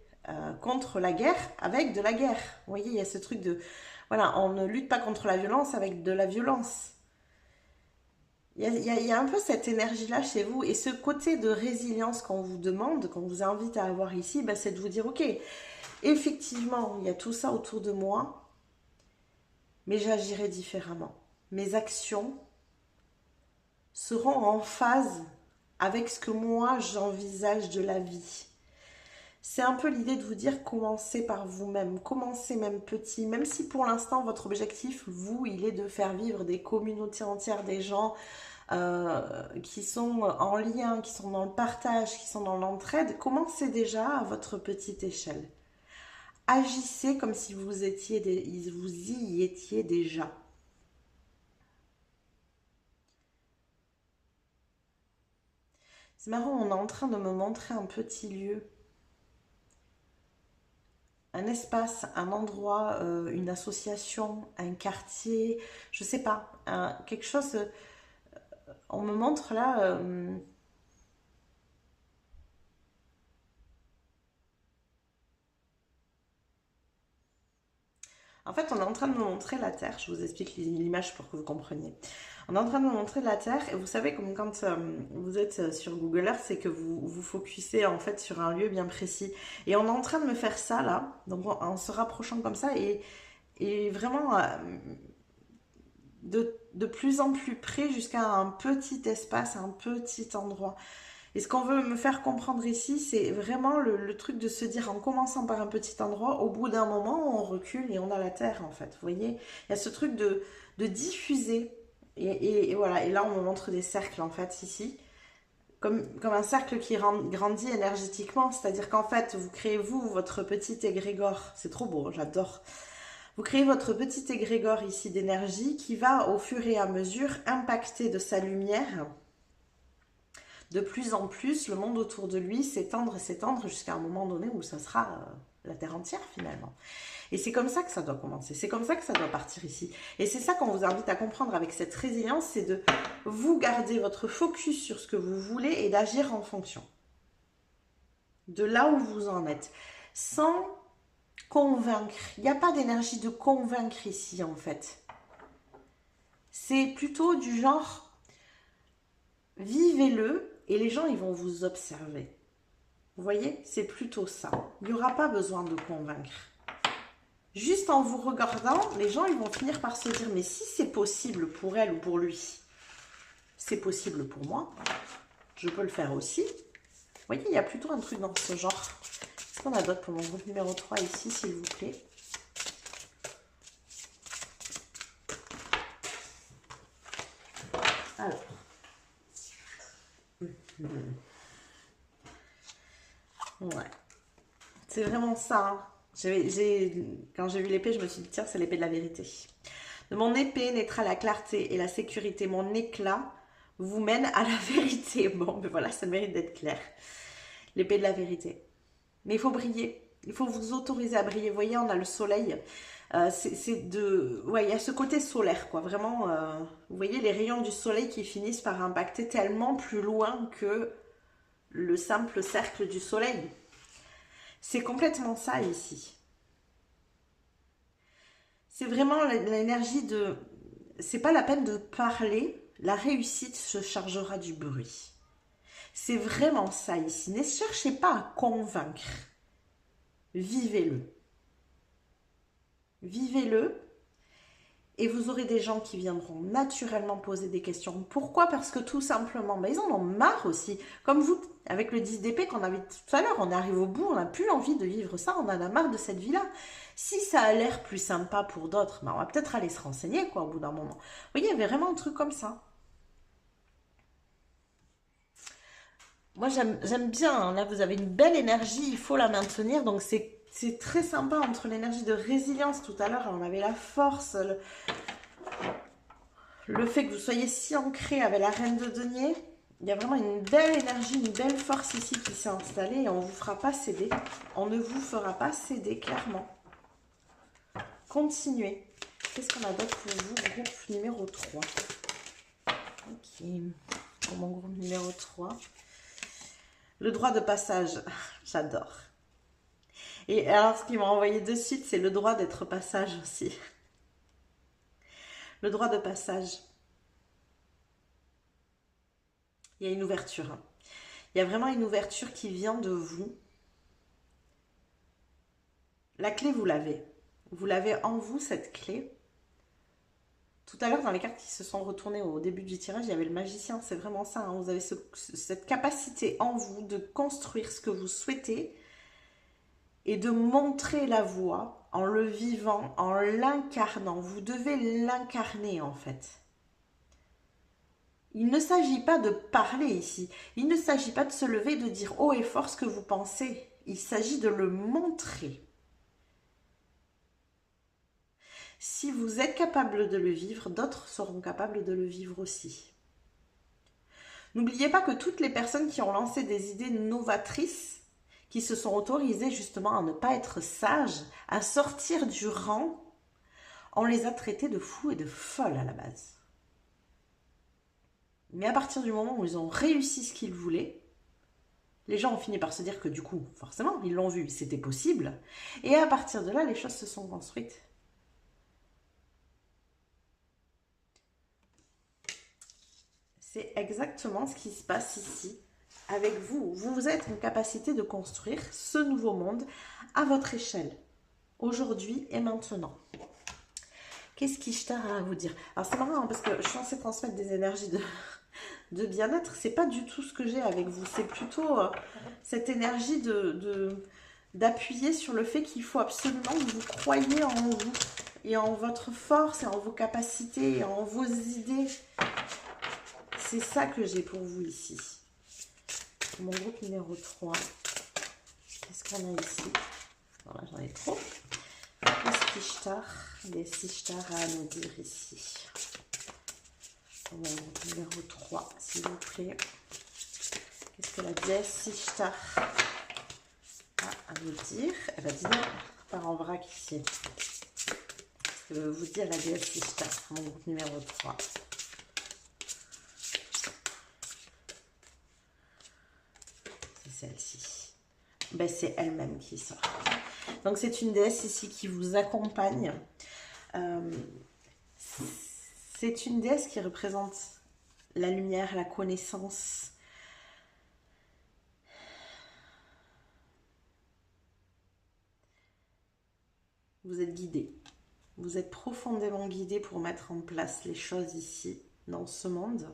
contre la guerre avec de la guerre. Vous voyez, il y a ce truc de... Voilà, on ne lutte pas contre la violence avec de la violence. Il y a un peu cette énergie-là chez vous. Et ce côté de résilience qu'on vous demande, qu'on vous invite à avoir ici, bah, c'est de vous dire, ok, effectivement, il y a tout ça autour de moi, mais j'agirai différemment. Mes actions seront en phase avec ce que moi j'envisage de la vie. C'est un peu l'idée de vous dire, commencez par vous-même, commencez même petit, même si pour l'instant votre objectif, vous, il est de faire vivre des communautés entières, des gens qui sont en lien, qui sont dans le partage, qui sont dans l'entraide, commencez déjà à votre petite échelle. Agissez comme si vous y étiez déjà. C'est marrant, on est en train de me montrer un petit lieu. Un espace, un endroit, une association, un quartier, je sais pas, quelque chose, on me montre là, en fait on est en train de me montrer la Terre, je vous explique l'image pour que vous compreniez. On est en train de me montrer la Terre et vous savez comme quand vous êtes sur Google Earth, c'est que vous vous focussez en fait sur un lieu bien précis. Et on est en train de me faire ça là, donc en se rapprochant comme ça et vraiment de plus en plus près jusqu'à un petit espace, un petit endroit. Et ce qu'on veut me faire comprendre ici, c'est vraiment le truc de se dire en commençant par un petit endroit, au bout d'un moment, on recule et on a la terre en fait. Vous voyez, il y a ce truc de diffuser. Et voilà, et là on me montre des cercles en fait ici. Comme un cercle qui grandit énergétiquement, c'est-à-dire qu'en fait, vous créez votre petit égrégore. C'est trop beau, j'adore. Vous créez votre petit égrégore ici d'énergie qui va au fur et à mesure impacter de sa lumière de plus en plus le monde autour de lui, s'étendre jusqu'à un moment donné où ça sera la terre entière finalement. Et c'est comme ça que ça doit commencer, c'est comme ça que ça doit partir ici. Et c'est ça qu'on vous invite à comprendre avec cette résilience, c'est de vous garder votre focus sur ce que vous voulez et d'agir en fonction de là où vous en êtes, sans convaincre. Il n'y a pas d'énergie de convaincre ici en fait. C'est plutôt du genre, vivez-le et les gens ils vont vous observer. Vous voyez, c'est plutôt ça. Il n'y aura pas besoin de convaincre. Juste en vous regardant, les gens ils vont finir par se dire, mais si c'est possible pour elle ou pour lui, c'est possible pour moi, je peux le faire aussi. Vous voyez, il y a plutôt un truc dans ce genre. Qu'est-ce qu'on a d'autre pour mon groupe numéro 3 ici, s'il vous plaît? Alors. Ouais. C'est vraiment ça. Hein. Quand j'ai vu l'épée, je me suis dit, tiens, c'est l'épée de la vérité. De mon épée naîtra la clarté et la sécurité. Mon éclat vous mène à la vérité. Bon, ben voilà, ça mérite d'être clair. L'épée de la vérité. Mais il faut briller. Il faut vous autoriser à briller. Vous voyez, on a le soleil. Ouais, il y a ce côté solaire, quoi. Vraiment, vous voyez les rayons du soleil qui finissent par impacter tellement plus loin que le simple cercle du soleil. C'est complètement ça ici. C'est vraiment l'énergie de... C'est pas la peine de parler, la réussite se chargera du bruit. C'est vraiment ça ici. Ne cherchez pas à convaincre. Vivez-le. Vivez-le. Et vous aurez des gens qui viendront naturellement poser des questions. Pourquoi? Parce que tout simplement, ils en ont marre aussi. Comme vous, avec le 10 d'épée qu'on avait tout à l'heure, on arrive au bout, on n'a plus envie de vivre ça, on en a marre de cette vie-là. Si ça a l'air plus sympa pour d'autres, on va peut-être aller se renseigner, quoi, au bout d'un moment. Vous voyez, il y avait vraiment un truc comme ça. Moi, j'aime bien, hein. Là, vous avez une belle énergie, il faut la maintenir. Donc, c'est très sympa entre l'énergie de résilience. Tout à l'heure, on avait la force, le fait que vous soyez si ancré avec la reine de denier. Il y a vraiment une belle énergie, une belle force ici qui s'est installée et on ne vous fera pas céder. On ne vous fera pas céder, clairement. Continuez. Qu'est-ce qu'on a d'autre pour vous, groupe numéro 3? Ok, pour mon groupe numéro 3. Le droit de passage, j'adore. Et alors, ce qu'ils m'ont envoyé de suite, c'est le droit d'être passage aussi. Le droit de passage. Il y a une ouverture. Hein. Il y a vraiment une ouverture qui vient de vous. La clé, vous l'avez. Vous l'avez en vous, cette clé. Tout à l'heure, dans les cartes qui se sont retournées au début du tirage, il y avait le magicien. C'est vraiment ça. Hein. Vous avez cette capacité en vous de construire ce que vous souhaitez et de montrer la voie en le vivant, en l'incarnant. Vous devez l'incarner, en fait. Il ne s'agit pas de parler ici. Il ne s'agit pas de se lever et de dire haut et fort ce que vous pensez. Il s'agit de le montrer. Si vous êtes capable de le vivre, d'autres seront capables de le vivre aussi. N'oubliez pas que toutes les personnes qui ont lancé des idées novatrices, qui se sont autorisées justement à ne pas être sages, à sortir du rang, on les a traitées de fous et de folles à la base. Mais à partir du moment où ils ont réussi ce qu'ils voulaient, les gens ont fini par se dire que du coup, forcément, ils l'ont vu, c'était possible. Et à partir de là, les choses se sont construites. C'est exactement ce qui se passe ici avec vous. Vous êtes en capacité de construire ce nouveau monde à votre échelle, aujourd'hui et maintenant. Qu'est-ce qu'Ishtar a à vous dire? Alors c'est marrant hein, parce que je suis censée transmettre des énergies de bien-être. C'est pas du tout ce que j'ai avec vous. C'est plutôt cette énergie d'appuyer sur le fait qu'il faut absolument que vous croyiez en vous et en votre force et en vos capacités et en vos idées. C'est ça que j'ai pour vous ici. Mon groupe numéro 3. Qu'est-ce qu'on a ici? Voilà, j'en ai trop. Qu'est-ce qu'Ishtar, des Ishtar à nous dire ici? Mon groupe numéro 3, s'il vous plaît. Qu'est-ce que la déesse Ishtar a à nous dire? Elle va dire par en vrac ici. Qu'est-ce que veut vous dire la déesse Ishtar? Mon groupe numéro 3. Celle-ci. Ben, c'est elle-même qui sort. Donc c'est une déesse ici qui vous accompagne. C'est une déesse qui représente la lumière, la connaissance. Vous êtes guidé. Vous êtes profondément guidé pour mettre en place les choses ici, dans ce monde.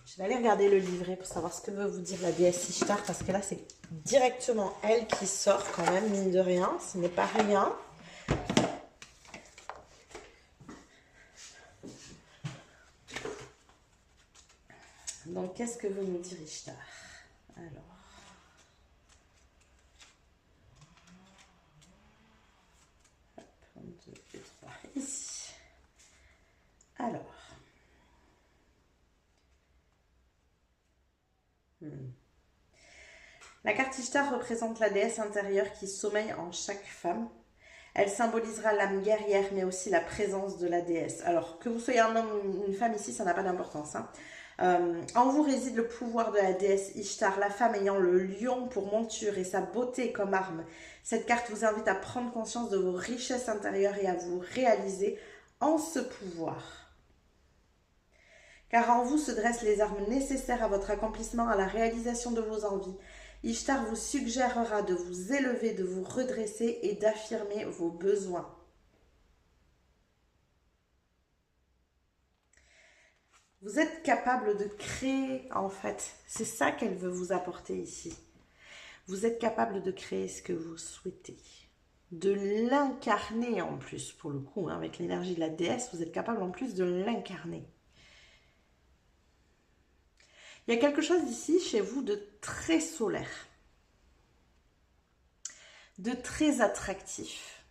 Je vais aller regarder le livret pour savoir ce que veut vous dire la déesse Ishtar, parce que là, c'est directement elle qui sort quand même, mine de rien. Ce n'est pas rien. Donc, qu'est-ce que veut nous dire Ishtar? Alors. Hop, 1, 2 et 3, ici. Alors. La carte Ishtar représente la déesse intérieure qui sommeille en chaque femme. Elle symbolisera l'âme guerrière, mais aussi la présence de la déesse. Alors, que vous soyez un homme ou une femme ici, ça n'a pas d'importance, hein. En vous réside le pouvoir de la déesse Ishtar, la femme ayant le lion pour monture et sa beauté comme arme. Cette carte vous invite à prendre conscience de vos richesses intérieures et à vous réaliser en ce pouvoir. Car en vous se dressent les armes nécessaires à votre accomplissement, à la réalisation de vos envies. Ishtar vous suggérera de vous élever, de vous redresser et d'affirmer vos besoins. Vous êtes capable de créer, en fait. C'est ça qu'elle veut vous apporter ici. Vous êtes capable de créer ce que vous souhaitez. De l'incarner en plus, pour le coup, hein, avec l'énergie de la déesse, vous êtes capable en plus de l'incarner. Il y a quelque chose ici chez vous de très solaire, de très attractif.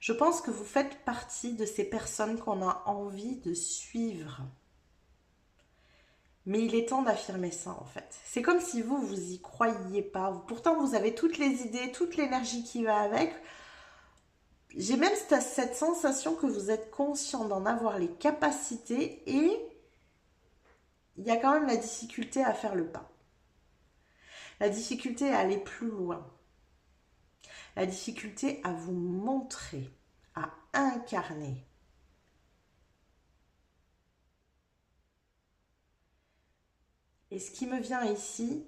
Je pense que vous faites partie de ces personnes qu'on a envie de suivre. Mais il est temps d'affirmer ça en fait. C'est comme si vous, vous y croyiez pas. Pourtant, vous avez toutes les idées, toute l'énergie qui va avec. J'ai même cette sensation que vous êtes conscient d'en avoir les capacités et il y a quand même la difficulté à faire le pas. La difficulté à aller plus loin. La difficulté à vous montrer, à incarner. Et ce qui me vient ici,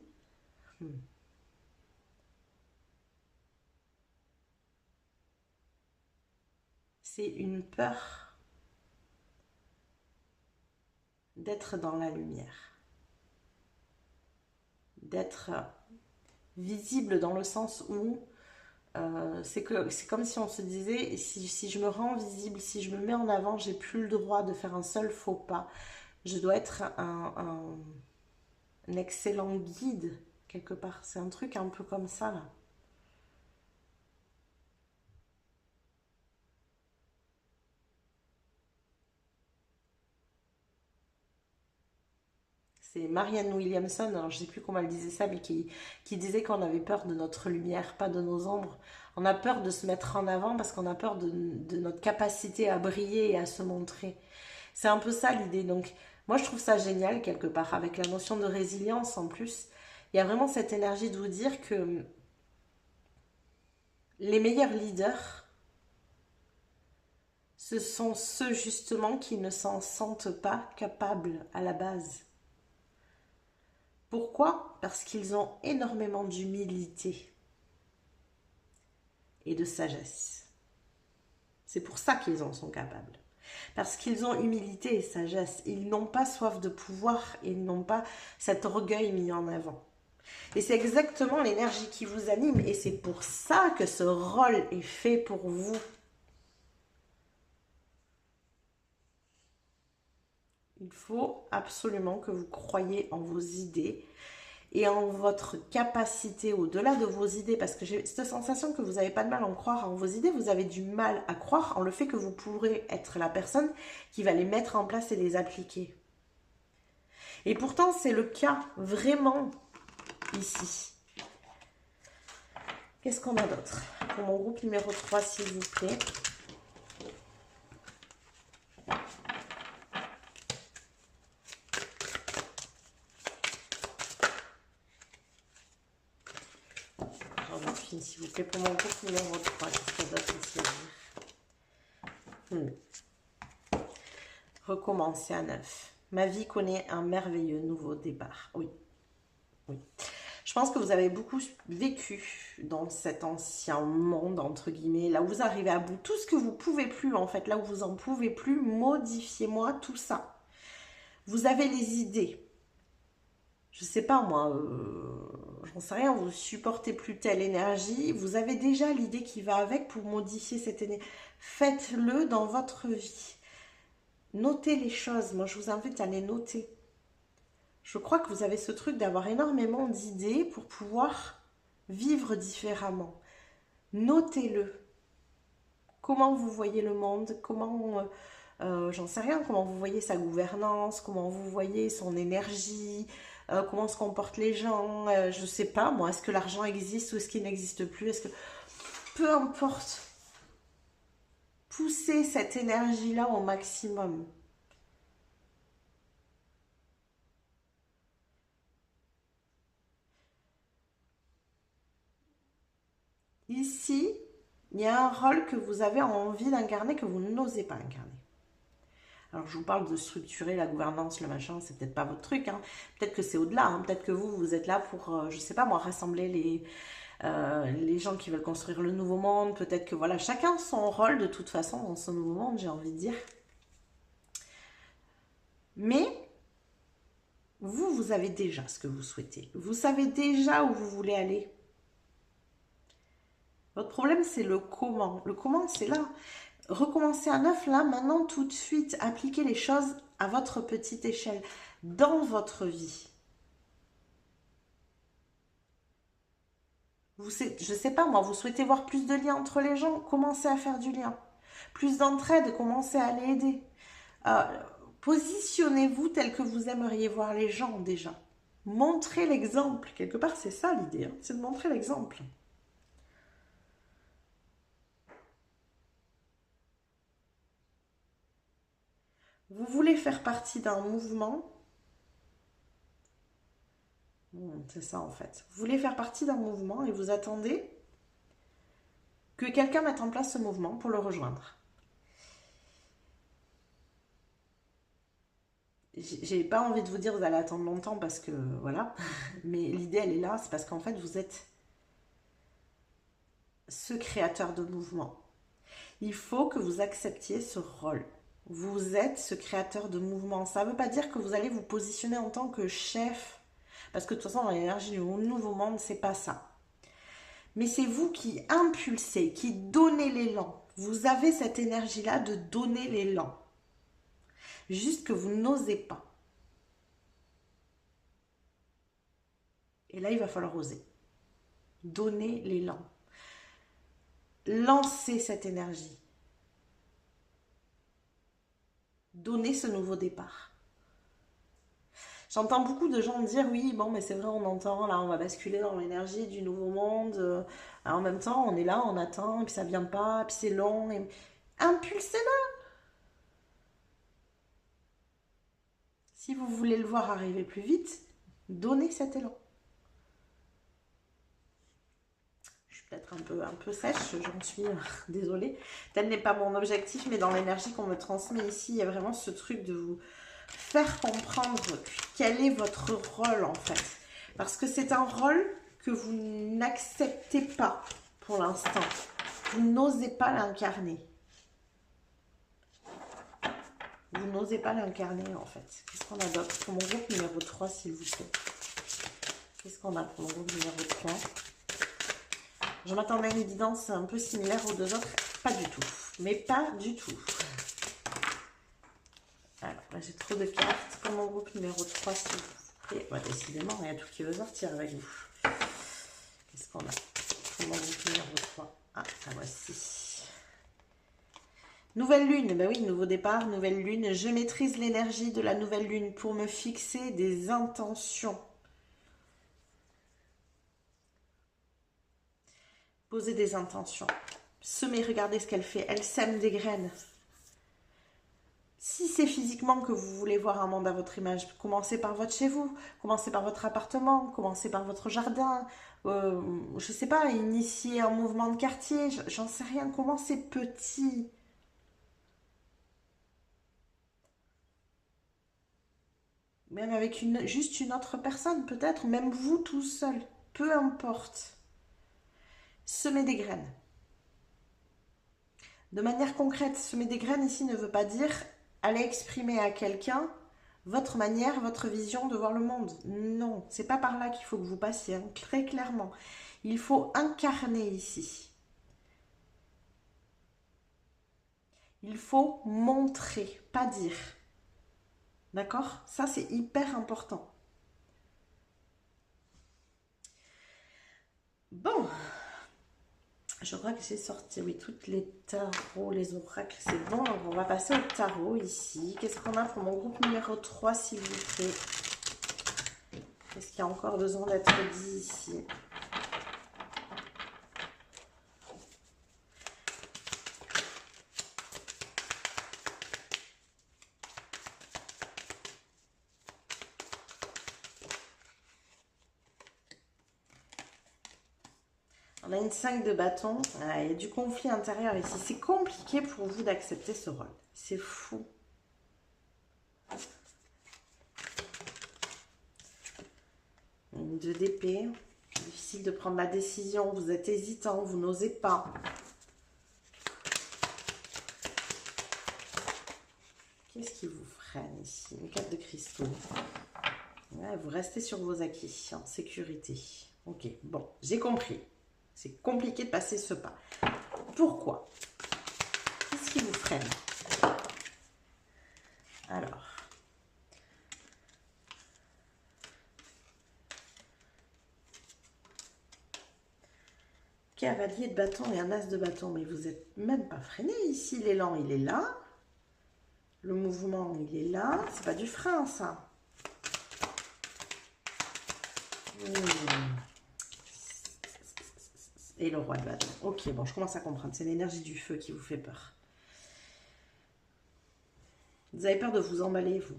c'est une peur d'être dans la lumière. D'être visible dans le sens où c'est comme si on se disait, si je me rends visible, si je me mets en avant, j'ai plus le droit de faire un seul faux pas. Je dois être un excellent guide, quelque part. C'est un truc un peu comme ça, là. C'est Marianne Williamson, alors je ne sais plus comment elle disait ça, mais qui disait qu'on avait peur de notre lumière, pas de nos ombres. On a peur de se mettre en avant parce qu'on a peur de notre capacité à briller et à se montrer. C'est un peu ça l'idée. Donc, moi, je trouve ça génial quelque part, avec la notion de résilience en plus. Il y a vraiment cette énergie de vous dire que les meilleurs leaders, ce sont ceux justement qui ne s'en sentent pas capables à la base. Pourquoi? Parce qu'ils ont énormément d'humilité et de sagesse. C'est pour ça qu'ils en sont capables. Parce qu'ils ont humilité et sagesse. Ils n'ont pas soif de pouvoir, ils n'ont pas cet orgueil mis en avant. Et c'est exactement l'énergie qui vous anime et c'est pour ça que ce rôle est fait pour vous. Il faut absolument que vous croyiez en vos idées et en votre capacité au-delà de vos idées, parce que j'ai cette sensation que vous n'avez pas de mal à en croire en vos idées, vous avez du mal à croire en le fait que vous pourrez être la personne qui va les mettre en place et les appliquer. Et pourtant, c'est le cas vraiment ici. Qu'est-ce qu'on a d'autre pour mon groupe numéro 3, s'il vous plaît? S'il vous plaît, pour mon groupe numéro 3, qu'est-ce qu'il y a d'autre ici à dire? Recommencer à neuf. Ma vie connaît un merveilleux nouveau départ. Oui, oui. Je pense que vous avez beaucoup vécu dans cet ancien monde, entre guillemets, là où vous arrivez à bout. Tout ce que vous pouvez plus, en fait, là où vous en pouvez plus, modifiez-moi tout ça. Vous avez les idées. Je sais pas moi, j'en sais rien, vous supportez plus telle énergie, vous avez déjà l'idée qui va avec pour modifier cette énergie. Faites-le dans votre vie. Notez les choses, moi je vous invite à les noter. Je crois que vous avez ce truc d'avoir énormément d'idées pour pouvoir vivre différemment. Notez-le. Comment vous voyez le monde, comment, j'en sais rien, comment vous voyez sa gouvernance, comment vous voyez son énergie, comment se comportent les gens, je sais pas moi, est-ce que l'argent existe ou est-ce qu'il n'existe plus, est-ce que... Peu importe, poussez cette énergie-là au maximum. Ici, il y a un rôle que vous avez envie d'incarner que vous n'osez pas incarner. Alors, je vous parle de structurer la gouvernance, le machin, c'est peut-être pas votre truc. Hein. Peut-être que c'est au-delà. Hein. Peut-être que vous êtes là pour, je sais pas moi, rassembler les gens qui veulent construire le nouveau monde. Peut-être que voilà, chacun son rôle de toute façon dans ce nouveau monde, j'ai envie de dire. Mais vous avez déjà ce que vous souhaitez. Vous savez déjà où vous voulez aller. Votre problème, c'est le comment. Le comment, c'est là. Recommencer à neuf, là, maintenant, tout de suite. Appliquez les choses à votre petite échelle, dans votre vie. Je sais pas, moi, vous souhaitez voir plus de liens entre les gens, commencez à faire du lien. Plus d'entraide, commencez à les aider. Euh, Positionnez-vous tel que vous aimeriez voir les gens, déjà. Montrez l'exemple. Quelque part, c'est ça l'idée, hein, c'est de montrer l'exemple. Vous voulez faire partie d'un mouvement. C'est ça en fait. Vous voulez faire partie d'un mouvement et vous attendez que quelqu'un mette en place ce mouvement pour le rejoindre. J'ai pas envie de vous dire vous allez attendre longtemps parce que voilà, mais l'idée elle est là, c'est parce qu'en fait vous êtes ce créateur de mouvement. Il faut que vous acceptiez ce rôle. Vous êtes ce créateur de mouvement. Ça ne veut pas dire que vous allez vous positionner en tant que chef, parce que de toute façon, dans l'énergie du nouveau monde, c'est pas ça. Mais c'est vous qui impulsez, qui donnez l'élan. Vous avez cette énergie-là de donner l'élan. Juste que vous n'osez pas. Et là, il va falloir oser. Donner l'élan. Lancer cette énergie. Donner ce nouveau départ. J'entends beaucoup de gens dire oui, bon, mais c'est vrai, on entend, là, on va basculer dans l'énergie du nouveau monde. En même temps, on est là, on attend, et puis ça vient pas, puis c'est long. Et... Impulsez-le. Si vous voulez le voir arriver plus vite, donnez cet élan. Je suis peut-être un peu sèche, j'en suis désolée. Tel n'est pas mon objectif, mais dans l'énergie qu'on me transmet ici, il y a vraiment ce truc de vous faire comprendre quel est votre rôle en fait. Parce que c'est un rôle que vous n'acceptez pas pour l'instant. Vous n'osez pas l'incarner. Vous n'osez pas l'incarner en fait. Qu'est-ce qu'on a d'autre pour mon groupe numéro 3 s'il vous plaît? Qu'est-ce qu'on a pour mon groupe numéro 3? Je m'attendais à une évidence un peu similaire aux deux autres. Pas du tout. Mais pas du tout. Alors, là, j'ai trop de cartes pour mon groupe numéro 3, s'il vous plaît. Ouais, décidément, il y a tout qui veut sortir avec vous. Qu'est-ce qu'on a pour mon groupe numéro 3? Ah, la voici. Nouvelle lune. Ben oui, nouveau départ, nouvelle lune. Je maîtrise l'énergie de la nouvelle lune pour me fixer des intentions. Poser des intentions. Semer, regardez ce qu'elle fait. Elle sème des graines. Si c'est physiquement que vous voulez voir un monde à votre image, commencez par votre chez vous, commencez par votre appartement, commencez par votre jardin, je sais pas, initier un mouvement de quartier, j'en sais rien, commencez petit. Même avec juste une autre personne peut-être, même vous tout seul, peu importe. Semez des graines. De manière concrète, semer des graines ici ne veut pas dire aller exprimer à quelqu'un votre manière, votre vision de voir le monde. Non, c'est pas par là qu'il faut que vous passiez, hein, très clairement. Il faut incarner ici. Il faut montrer, pas dire. D'accord? Ça, c'est hyper important. Bon. Je crois que j'ai sorti, oui, toutes les tarots, les oracles, c'est bon. Alors, on va passer au tarot ici. Qu'est-ce qu'on a pour mon groupe numéro 3, s'il vous plaît? Qu'est-ce qu'il y a encore besoin d'être dit ici? On a une 5 de bâton. Ah, il y a du conflit intérieur ici. C'est compliqué pour vous d'accepter ce rôle. C'est fou. Une 2 d'épée. Difficile de prendre la décision. Vous êtes hésitant. Vous n'osez pas. Qu'est-ce qui vous freine ici? Une 4 de cristaux. Ouais, vous restez sur vos acquis. En sécurité. Ok, bon, j'ai compris. C'est compliqué de passer ce pas. Pourquoi? Qu'est-ce qui vous freine? Alors. Cavalier de bâton et un as de bâton. Mais vous n'êtes même pas freiné ici. L'élan, il est là. Le mouvement, il est là. C'est pas du frein, ça. Et le roi de bâton. Ok, bon, je commence à comprendre. C'est l'énergie du feu qui vous fait peur. Vous avez peur de vous emballer, vous.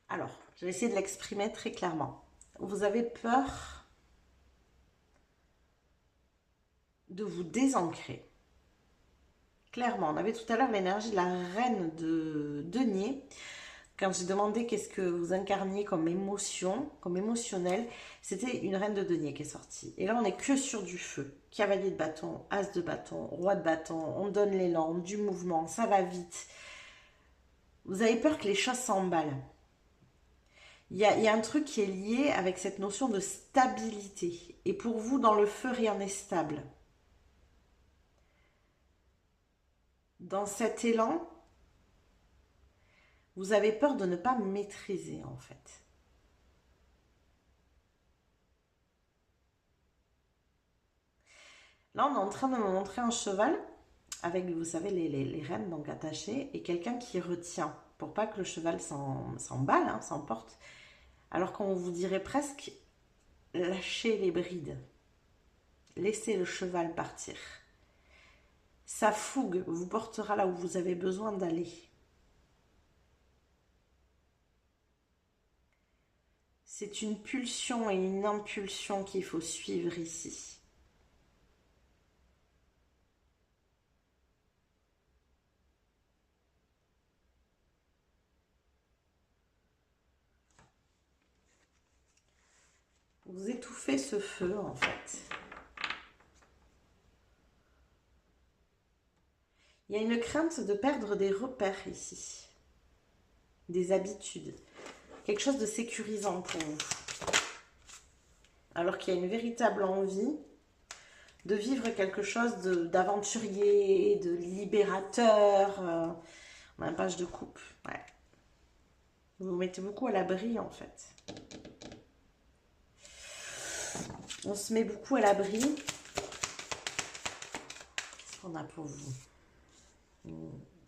Alors, je vais essayer de l'exprimer très clairement. Vous avez peur de vous désancrer. Clairement, on avait tout à l'heure l'énergie de la reine de denier. Quand j'ai demandé qu'est-ce que vous incarniez comme émotion, comme émotionnel, c'était une reine de denier qui est sortie. Et là, on n'est que sur du feu. Cavalier de bâton, as de bâton, roi de bâton, on donne l'élan, du mouvement, ça va vite. Vous avez peur que les choses s'emballent. Il y a un truc qui est lié avec cette notion de stabilité. Et pour vous, dans le feu, rien n'est stable. Dans cet élan, vous avez peur de ne pas maîtriser, en fait. Là, on est en train de me montrer un cheval avec, vous savez, les rênes donc attachées et quelqu'un qui retient pour pas que le cheval s'emballe, hein, s'emporte. Alors qu'on vous dirait presque lâchez les brides. Laissez le cheval partir. Sa fougue vous portera là où vous avez besoin d'aller. C'est une pulsion et une impulsion qu'il faut suivre ici. Vous étouffez ce feu en fait. Il y a une crainte de perdre des repères ici, des habitudes, quelque chose de sécurisant pour vous. Alors qu'il y a une véritable envie de vivre quelque chose d'aventurier, de libérateur. On a une page de coupe. Ouais. Vous vous mettez beaucoup à l'abri en fait. On se met beaucoup à l'abri. Qu'est-ce qu'on a pour vous?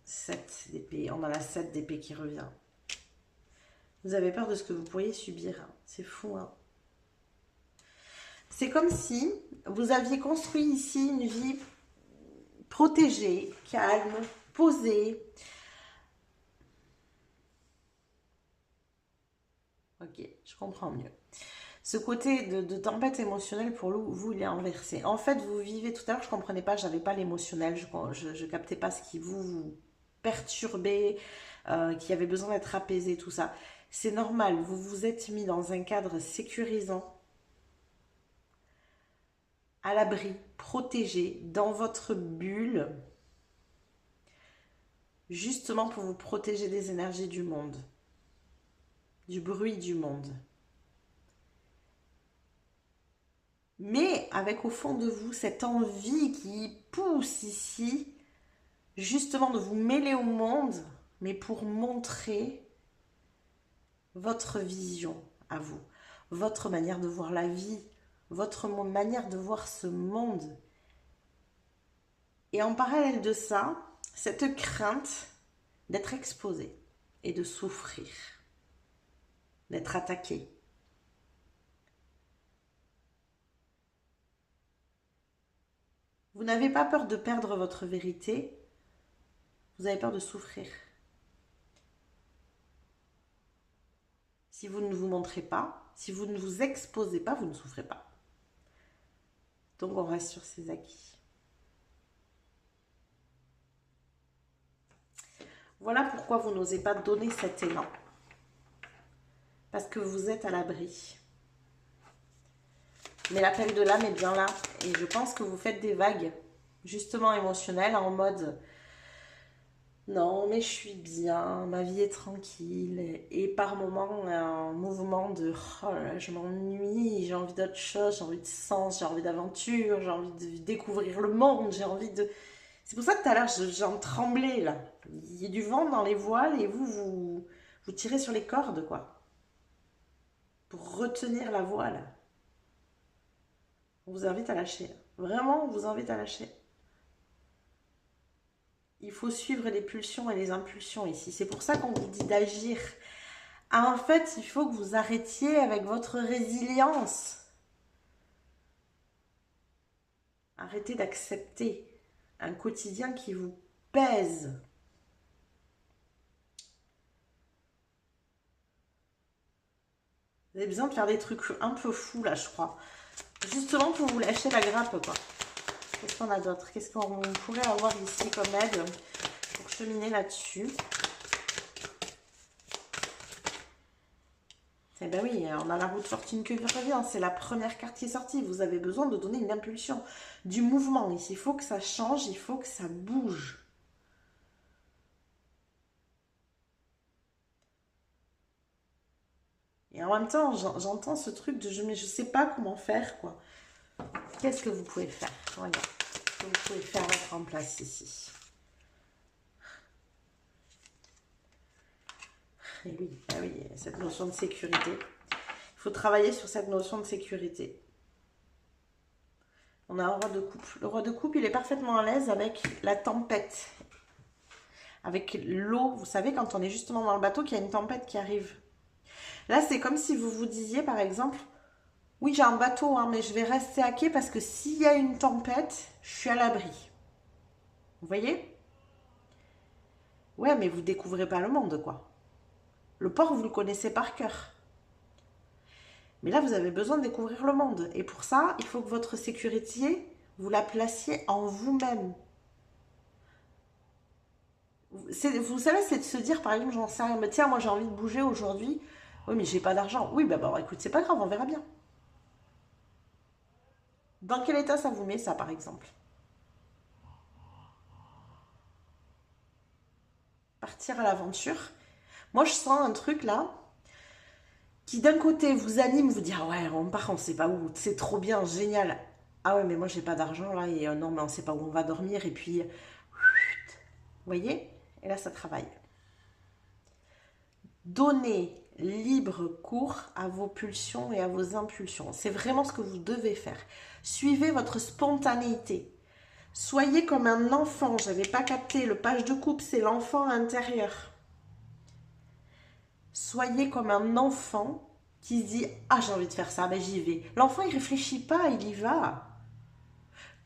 7 d'épée. On a la 7 d'épée qui revient. Vous avez peur de ce que vous pourriez subir. C'est fou, hein? C'est comme si vous aviez construit ici une vie protégée, calme, posée. Ok, je comprends mieux. Ce côté de tempête émotionnelle, pour vous, il est inversé. En fait, vous vivez, tout à l'heure, je ne comprenais pas, je n'avais pas l'émotionnel, je ne captais pas ce qui vous perturbait, qui avait besoin d'être apaisé, tout ça. C'est normal, vous vous êtes mis dans un cadre sécurisant, à l'abri, protégé, dans votre bulle, justement pour vous protéger des énergies du monde, du bruit du monde. Mais avec au fond de vous cette envie qui pousse ici, justement de vous mêler au monde, mais pour montrer votre vision à vous, votre manière de voir la vie, votre manière de voir ce monde. Et en parallèle de ça, cette crainte d'être exposé et de souffrir, d'être attaqué. Vous n'avez pas peur de perdre votre vérité, vous avez peur de souffrir. Si vous ne vous montrez pas, si vous ne vous exposez pas, vous ne souffrez pas. Donc on reste sur ses acquis. Voilà pourquoi vous n'osez pas donner cet élan. Parce que vous êtes à l'abri. Mais l'appel de l'âme est bien là. Et je pense que vous faites des vagues, justement émotionnelles, en mode non, mais je suis bien, ma vie est tranquille. Et par moments, un mouvement de oh là là, je m'ennuie, j'ai envie d'autre chose, j'ai envie de sens, j'ai envie d'aventure, j'ai envie de découvrir le monde, j'ai envie de. C'est pour ça que tout à l'heure, j'en tremblais là. Il y a du vent dans les voiles et vous tirez sur les cordes, quoi. Pour retenir la voile. On vous invite à lâcher. Vraiment, on vous invite à lâcher. Il faut suivre les pulsions et les impulsions ici. C'est pour ça qu'on vous dit d'agir. Ah, en fait, il faut que vous arrêtiez avec votre résilience. Arrêtez d'accepter un quotidien qui vous pèse. Vous avez besoin de faire des trucs un peu fous là, je crois. Justement pour vous lâcher la grappe, quoi. Qu'est-ce qu'on a d'autre? Qu'est-ce qu'on pourrait avoir ici comme aide pour cheminer là-dessus? Eh ben oui, on a la roue de fortune que revient. C'est la première carte qui est sortie. Vous avez besoin de donner une impulsion, du mouvement ici. Il faut que ça change, il faut que ça bouge. Et en même temps, j'entends ce truc de mais je sais pas comment faire, quoi. Qu'est-ce que vous pouvez faire? Regarde, qu'est-ce que vous pouvez faire mettre en place ici? Et oui, ah oui, cette notion de sécurité. Il faut travailler sur cette notion de sécurité. On a un roi de coupe. Le roi de coupe, il est parfaitement à l'aise avec la tempête. Avec l'eau. Vous savez, quand on est justement dans le bateau, qu'il y a une tempête qui arrive. Là, c'est comme si vous vous disiez, par exemple, oui, j'ai un bateau, hein, mais je vais rester à quai parce que s'il y a une tempête, je suis à l'abri. Vous voyez? Ouais, mais vous découvrez pas le monde, quoi. Le port, vous le connaissez par cœur. Mais là, vous avez besoin de découvrir le monde. Et pour ça, il faut que votre sécurité, vous la placiez en vous-même. Vous savez, c'est de se dire, par exemple, j'en sais rien, mais tiens, moi j'ai envie de bouger aujourd'hui. Oui, mais j'ai pas d'argent. Oui, bah bon, écoute, c'est pas grave, on verra bien. Dans quel état ça vous met, ça, par exemple? Partir à l'aventure. Moi, je sens un truc là qui, d'un côté, vous anime, vous dit ah ouais, on part, on sait pas où, c'est trop bien, génial. Ah ouais, mais moi, j'ai pas d'argent là, et non, mais on sait pas où on va dormir, et puis, vous voyez? Et là, ça travaille. Donnez libre cours à vos pulsions et à vos impulsions. C'est vraiment ce que vous devez faire. Suivez votre spontanéité. Soyez comme un enfant. Je n'avais pas capté. Le page de coupe, c'est l'enfant intérieur. Soyez comme un enfant qui se dit « Ah, j'ai envie de faire ça, ben j'y vais. » L'enfant, il ne réfléchit pas, il y va.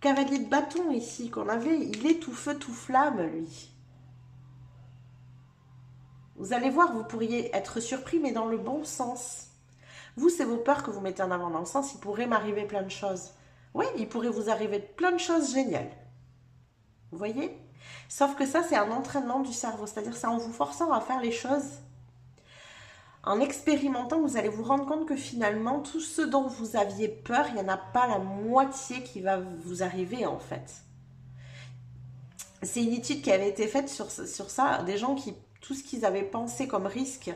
Cavalier de bâton ici qu'on avait, il est tout feu, tout flamme, lui. Vous allez voir, vous pourriez être surpris, mais dans le bon sens. Vous, c'est vos peurs que vous mettez en avant dans le sens, il pourrait m'arriver plein de choses. Oui, il pourrait vous arriver plein de choses géniales. Vous voyez? Sauf que ça, c'est un entraînement du cerveau. C'est-à-dire, c'est en vous forçant à faire les choses, en expérimentant, vous allez vous rendre compte que finalement, tout ce dont vous aviez peur, il n'y en a pas la moitié qui va vous arriver, en fait. C'est une étude qui avait été faite sur ça, des gens qui, tout ce qu'ils avaient pensé comme risque,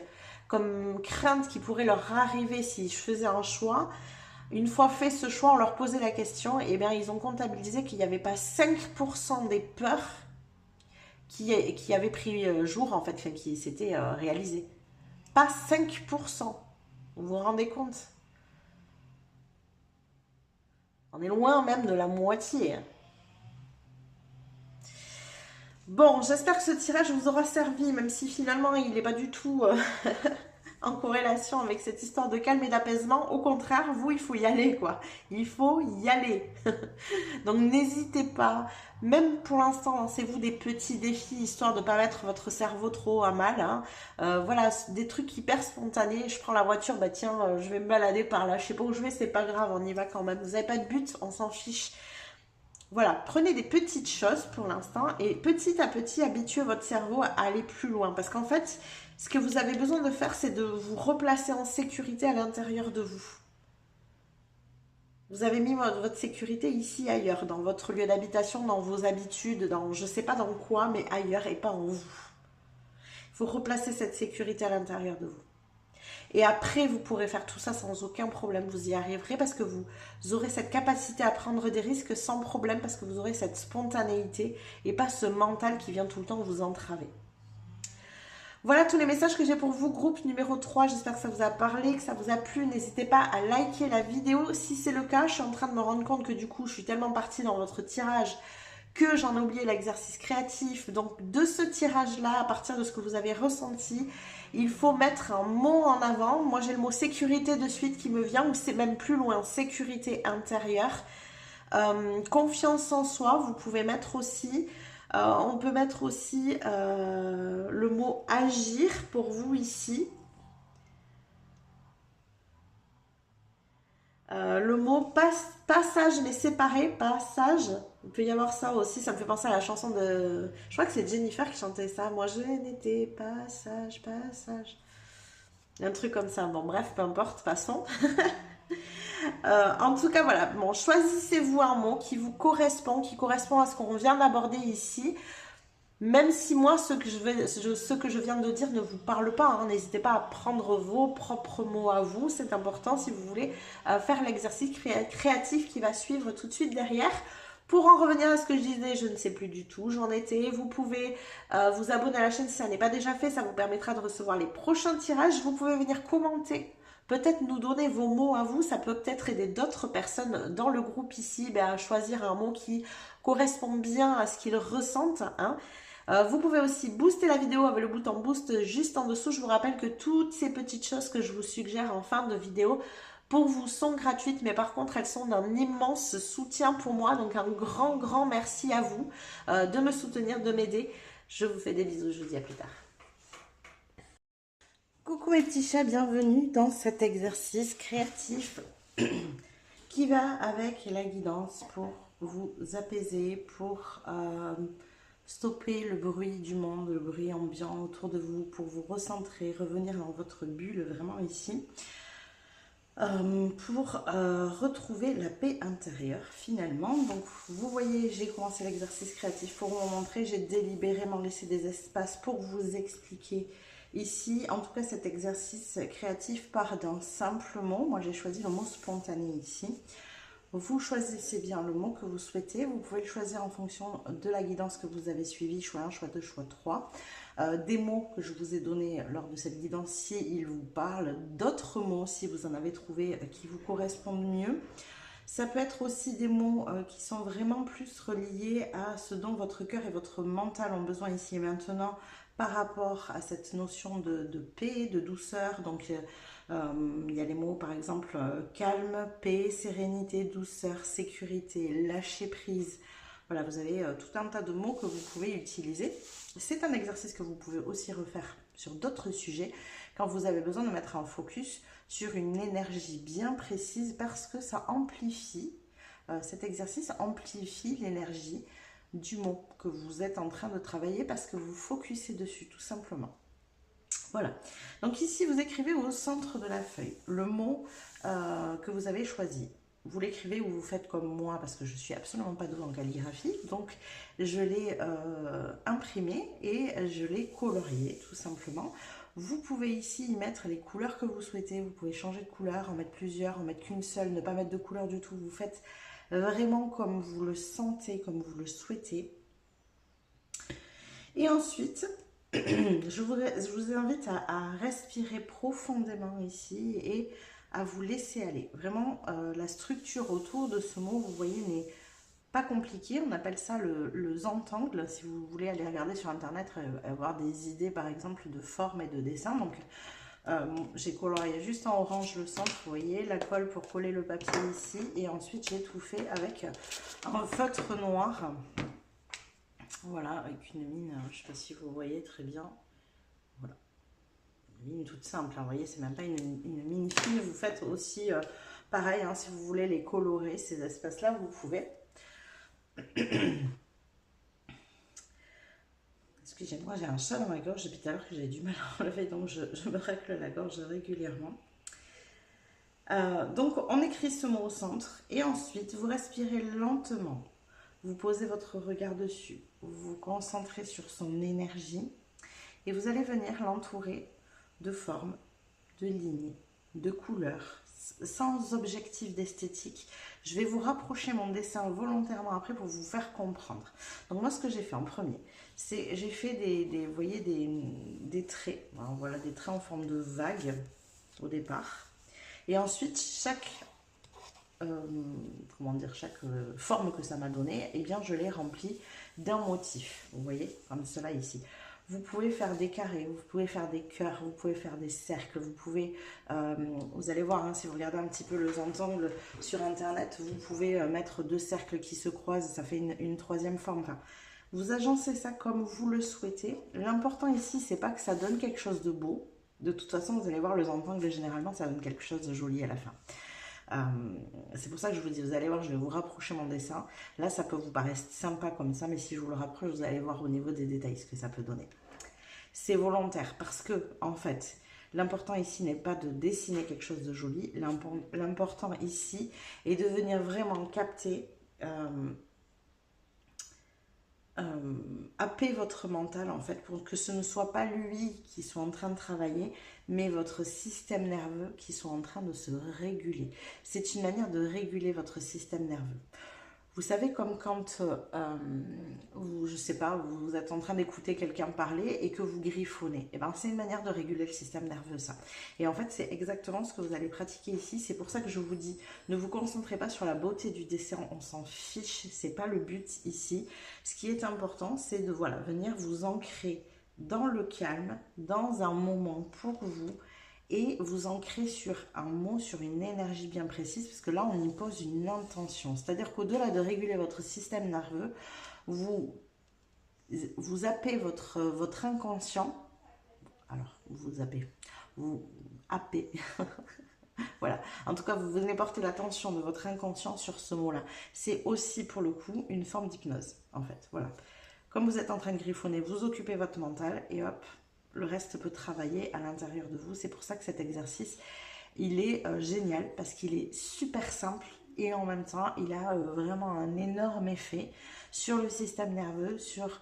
comme crainte qui pourrait leur arriver si je faisais un choix, une fois fait ce choix, on leur posait la question, et bien ils ont comptabilisé qu'il n'y avait pas 5% des peurs qui avaient pris jour, en fait, enfin, qui s'étaient réalisées. Pas 5%. Vous vous rendez compte? On est loin même de la moitié. Bon, j'espère que ce tirage vous aura servi, même si finalement il n'est pas du tout en corrélation avec cette histoire de calme et d'apaisement. Au contraire, vous, il faut y aller, quoi. Il faut y aller. Donc n'hésitez pas, même pour l'instant, lancez-vous des petits défis, histoire de ne pas mettre votre cerveau trop à mal. Hein. Voilà, des trucs hyper spontanés. Je prends la voiture, bah tiens, je vais me balader par là. Je sais pas où je vais, c'est pas grave, on y va quand même. Vous n'avez pas de but, on s'en fiche. Voilà, prenez des petites choses pour l'instant et petit à petit habituez votre cerveau à aller plus loin. Parce qu'en fait, ce que vous avez besoin de faire, c'est de vous replacer en sécurité à l'intérieur de vous. Vous avez mis votre sécurité ici, ailleurs, dans votre lieu d'habitation, dans vos habitudes, dans je ne sais pas dans quoi, mais ailleurs et pas en vous. Il faut replacer cette sécurité à l'intérieur de vous. Et après, vous pourrez faire tout ça sans aucun problème. Vous y arriverez parce que vous aurez cette capacité à prendre des risques sans problème parce que vous aurez cette spontanéité et pas ce mental qui vient tout le temps vous entraver. Voilà tous les messages que j'ai pour vous, groupe numéro 3. J'espère que ça vous a parlé, que ça vous a plu. N'hésitez pas à liker la vidéo. Si c'est le cas, je suis en train de me rendre compte que du coup, je suis tellement partie dans votre tirage que j'en ai oublié l'exercice créatif. Donc de ce tirage-là, à partir de ce que vous avez ressenti, il faut mettre un mot en avant. Moi, j'ai le mot sécurité de suite qui me vient, ou c'est même plus loin, sécurité intérieure. Confiance en soi, vous pouvez mettre aussi... on peut mettre aussi le mot agir pour vous ici. Le mot passage mais séparé, passage. Il peut y avoir ça aussi, ça me fait penser à la chanson de... Je crois que c'est Jennifer qui chantait ça. Moi je n'étais pas sage, passage. Un truc comme ça. Bon bref, peu importe, passons. En tout cas voilà, bon, choisissez-vous un mot qui vous correspond, qui correspond à ce qu'on vient d'aborder ici. Même si moi, ce que je viens de dire ne vous parle pas, hein, n'hésitez pas à prendre vos propres mots à vous. C'est important si vous voulez faire l'exercice créatif qui va suivre tout de suite derrière. Pour en revenir à ce que je disais, je ne sais plus du tout, j'en étais. Vous pouvez vous abonner à la chaîne si ça n'est pas déjà fait, ça vous permettra de recevoir les prochains tirages. Vous pouvez venir commenter, peut-être nous donner vos mots à vous, ça peut peut-être aider d'autres personnes dans le groupe ici à choisir un mot qui correspond bien à ce qu'ils ressentent. Hein. Vous pouvez aussi booster la vidéo avec le bouton boost juste en dessous. Je vous rappelle que toutes ces petites choses que je vous suggère en fin de vidéo pour vous sont gratuites, mais par contre elles sont d'un immense soutien pour moi. Donc un grand merci à vous de me soutenir, de m'aider. Je vous fais des bisous, je vous dis à plus tard. Coucou mes petits chats, bienvenue dans cet exercice créatif qui va avec la guidance pour vous apaiser, pour stopper le bruit du monde, le bruit ambiant autour de vous, pour vous recentrer, revenir dans votre bulle vraiment ici, pour retrouver la paix intérieure finalement. Donc vous voyez, j'ai commencé l'exercice créatif pour vous montrer, j'ai délibérément laissé des espaces pour vous expliquer ici. En tout cas, cet exercice créatif part d'un simple mot. Moi, j'ai choisi le mot spontané ici. Vous choisissez bien le mot que vous souhaitez. Vous pouvez le choisir en fonction de la guidance que vous avez suivie, choix 1, choix 2, choix 3. Des mots que je vous ai donnés lors de cette guidance, si ils vous parlent. D'autres mots, si vous en avez trouvé qui vous correspondent mieux. Ça peut être aussi des mots qui sont vraiment plus reliés à ce dont votre cœur et votre mental ont besoin ici et maintenant par rapport à cette notion de paix, de douceur. Donc, il y a les mots par exemple calme, paix, sérénité, douceur, sécurité, lâcher prise. Voilà, vous avez tout un tas de mots que vous pouvez utiliser. C'est un exercice que vous pouvez aussi refaire sur d'autres sujets quand vous avez besoin de mettre un focus sur une énergie bien précise parce que ça amplifie, cet exercice amplifie l'énergie du mot que vous êtes en train de travailler parce que vous focussez dessus tout simplement. Voilà, donc ici vous écrivez au centre de la feuille le mot que vous avez choisi. Vous l'écrivez ou vous faites comme moi parce que je suis absolument pas douée en calligraphie. Donc je l'ai imprimé et je l'ai colorié tout simplement. Vous pouvez ici y mettre les couleurs que vous souhaitez. Vous pouvez changer de couleur, en mettre plusieurs, en mettre qu'une seule, ne pas mettre de couleur du tout. Vous faites vraiment comme vous le sentez, comme vous le souhaitez. Et ensuite, je vous invite à respirer profondément ici et à vous laisser aller. Vraiment, la structure autour de ce mot, vous voyez, n'est pas compliquée. On appelle ça le Zentangle. Si vous voulez aller regarder sur Internet, avoir des idées, par exemple, de forme et de dessin. Donc, j'ai colorié juste en orange le centre, vous voyez, la colle pour coller le papier ici. Et ensuite, j'ai tout fait avec un feutre noir. Voilà, avec une mine, je ne sais pas si vous voyez très bien. Voilà. Une mine toute simple, hein, vous voyez, c'est même pas une mine fine. Vous faites aussi pareil, hein, si vous voulez les colorer, ces espaces-là, vous pouvez. Excusez-moi, j'ai un chat dans ma gorge depuis tout à l'heure que j'ai du mal à enlever, donc je me règle la gorge régulièrement. Donc, on écrit ce mot au centre et ensuite, vous respirez lentement. Vous posez votre regard dessus, vous vous concentrez sur son énergie et vous allez venir l'entourer de formes, de lignes, de couleurs, sans objectif d'esthétique. Je vais vous rapprocher mon dessin volontairement après pour vous faire comprendre. Donc moi, ce que j'ai fait en premier, c'est j'ai fait vous voyez, des traits. Alors, voilà, des traits en forme de vague au départ. Et ensuite, chaque forme que ça m'a donné, eh bien, je l'ai remplie d'un motif. Vous voyez, comme cela ici. Vous pouvez faire des carrés, vous pouvez faire des cœurs, vous pouvez faire des cercles, vous pouvez, vous allez voir, hein, si vous regardez un petit peu le Zentangle sur Internet, vous pouvez mettre deux cercles qui se croisent, ça fait une troisième forme. Enfin, vous agencez ça comme vous le souhaitez. L'important ici, c'est pas que ça donne quelque chose de beau. De toute façon, vous allez voir, le Zentangle, généralement, ça donne quelque chose de joli à la fin. C'est pour ça que je vous dis, vous allez voir, je vais vous rapprocher mon dessin. Là, ça peut vous paraître sympa comme ça, mais si je vous le rapproche, vous allez voir au niveau des détails ce que ça peut donner. C'est volontaire parce que, en fait, l'important ici n'est pas de dessiner quelque chose de joli. L'important ici est de venir vraiment capter, happer votre mental, en fait, pour que ce ne soit pas lui qui soit en train de travailler, mais votre système nerveux qui soit en train de se réguler. C'est une manière de réguler votre système nerveux. Vous savez, comme quand, je sais pas, vous êtes en train d'écouter quelqu'un parler et que vous griffonnez. Et ben, c'est une manière de réguler le système nerveux, ça. Et en fait, c'est exactement ce que vous allez pratiquer ici. C'est pour ça que je vous dis, ne vous concentrez pas sur la beauté du dessin, on s'en fiche, c'est pas le but ici. Ce qui est important, c'est de venir vous ancrer dans le calme, dans un moment pour vous, et vous ancrer sur un mot, sur une énergie bien précise, parce que là, on y pose une intention. C'est-à-dire qu'au-delà de réguler votre système nerveux, vous happez votre inconscient. Alors, vous happez. Voilà. En tout cas, vous venez porter l'attention de votre inconscient sur ce mot-là. C'est aussi, pour le coup, une forme d'hypnose, en fait. Voilà. Comme vous êtes en train de griffonner, vous occupez votre mental et hop, le reste peut travailler à l'intérieur de vous. C'est pour ça que cet exercice, il est génial parce qu'il est super simple et en même temps, il a vraiment un énorme effet sur le système nerveux, sur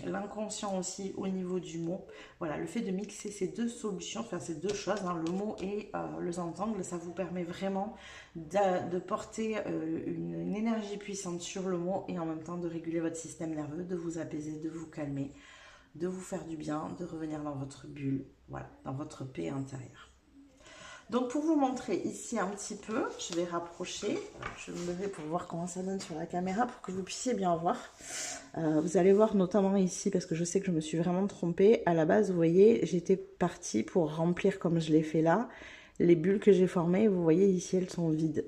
l'inconscient aussi au niveau du mot. Voilà, le fait de mixer ces deux solutions, enfin ces deux choses, hein, le mot et le Zentangle, ça vous permet vraiment de porter une énergie puissante sur le mot et en même temps de réguler votre système nerveux, de vous apaiser, de vous calmer, de vous faire du bien, de revenir dans votre bulle, voilà, dans votre paix intérieure. Donc pour vous montrer ici un petit peu, je vais rapprocher, je vais me lever pour voir comment ça donne sur la caméra pour que vous puissiez bien voir. Vous allez voir notamment ici, parce que je sais que je me suis vraiment trompée. À la base, vous voyez, j'étais partie pour remplir comme je l'ai fait là. Les bulles que j'ai formées, vous voyez ici, elles sont vides.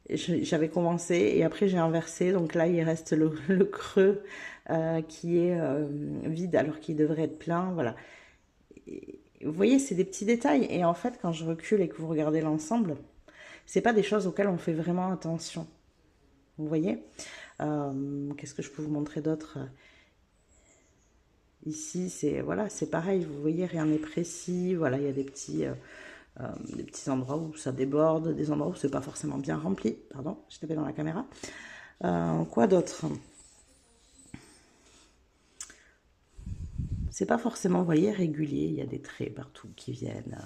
J'avais commencé et après j'ai inversé, donc là il reste le creux qui est vide alors qu'il devrait être plein, voilà. Et vous voyez, c'est des petits détails et en fait quand je recule et que vous regardez l'ensemble, c'est pas des choses auxquelles on fait vraiment attention. Vous voyez, qu'est-ce que je peux vous montrer d'autre? Ici c'est voilà, c'est pareil, vous voyez, rien n'est précis, voilà, il y a des petits endroits où ça déborde, des endroits où c'est pas forcément bien rempli. Pardon, je tapais dans la caméra. Quoi d'autre? C'est pas forcément, vous voyez, régulier. Il y a des traits partout qui viennent.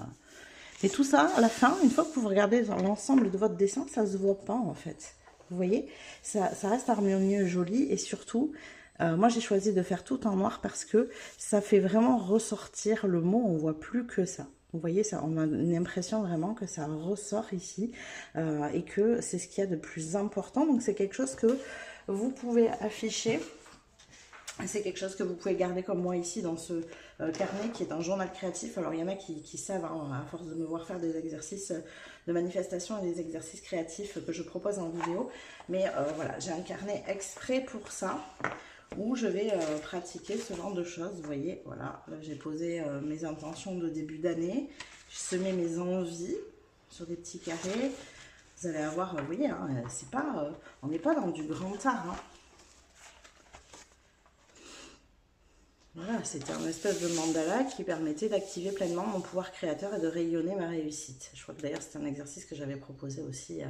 Mais tout ça, à la fin, une fois que vous regardez dans l'ensemble de votre dessin, ça se voit pas en fait. Vous voyez, ça reste harmonieux, joli et surtout, moi j'ai choisi de faire tout en noir parce que ça fait vraiment ressortir le mot. On voit plus que ça. Vous voyez, ça, on a l'impression vraiment que ça ressort ici et que c'est ce qu'il y a de plus important. Donc c'est quelque chose que vous pouvez afficher. C'est quelque chose que vous pouvez garder comme moi ici dans ce carnet qui est un journal créatif. Alors il y en a qui savent, hein, à force de me voir faire des exercices de manifestation et des exercices créatifs que je propose en vidéo. Mais voilà, j'ai un carnet exprès pour ça, où je vais pratiquer ce genre de choses. Vous voyez, voilà, j'ai posé mes intentions de début d'année, j'ai semé mes envies sur des petits carrés. Vous allez avoir, vous voyez, hein, c'est pas, on n'est pas dans du grand art, hein. Voilà, c'était un espèce de mandala qui permettait d'activer pleinement mon pouvoir créateur et de rayonner ma réussite. Je crois que d'ailleurs c'est un exercice que j'avais proposé aussi